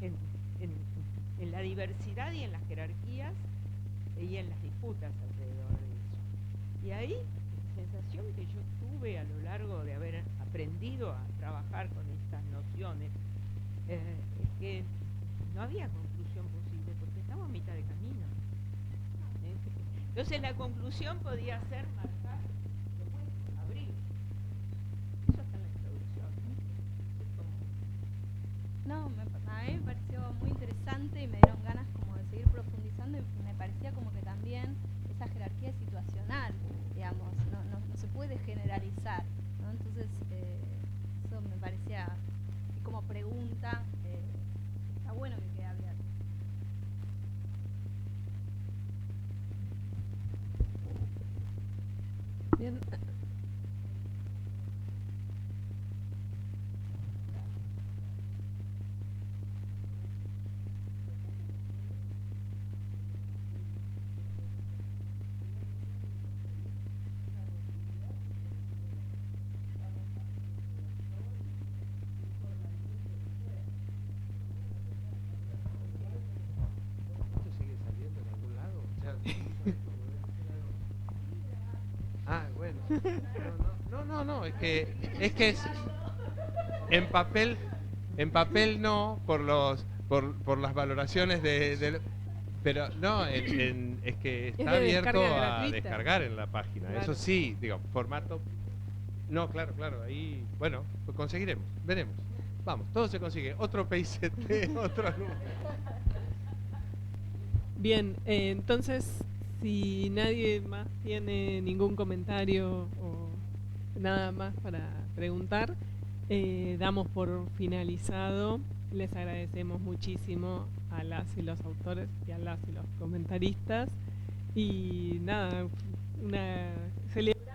en la diversidad y en las jerarquías y en las disputas alrededor de eso. Y ahí, la sensación que yo tuve a lo largo de haber aprendido a trabajar con estas nociones, es que no había conclusión posible, porque estamos a mitad de camino. Entonces la conclusión podía ser marcar, después abrir. Eso está en la introducción. No, a mí me pareció muy interesante y me dieron ganas como de seguir profundizando y me parecía como que también esa jerarquía es situacional, digamos, no se puede generalizar, ¿no? Entonces eso me parecía como pregunta, está bueno que quede abierto. Bien. ¿Esto sigue saliendo en algún lado? O sea, ah, bueno. No, es que es en papel no por las valoraciones pero no, es que Es está de abierto descarga a gratuita. descargar en la página. Claro. Eso sí, digo, formato. No, claro, ahí, bueno, pues conseguiremos, veremos. Vamos, todo se consigue. Otro PICT, otro número. Bien, entonces, si nadie más tiene ningún comentario o nada más para preguntar, damos por finalizado. Les agradecemos muchísimo a las y los autores y a las y los comentaristas. Y nada, una celebración.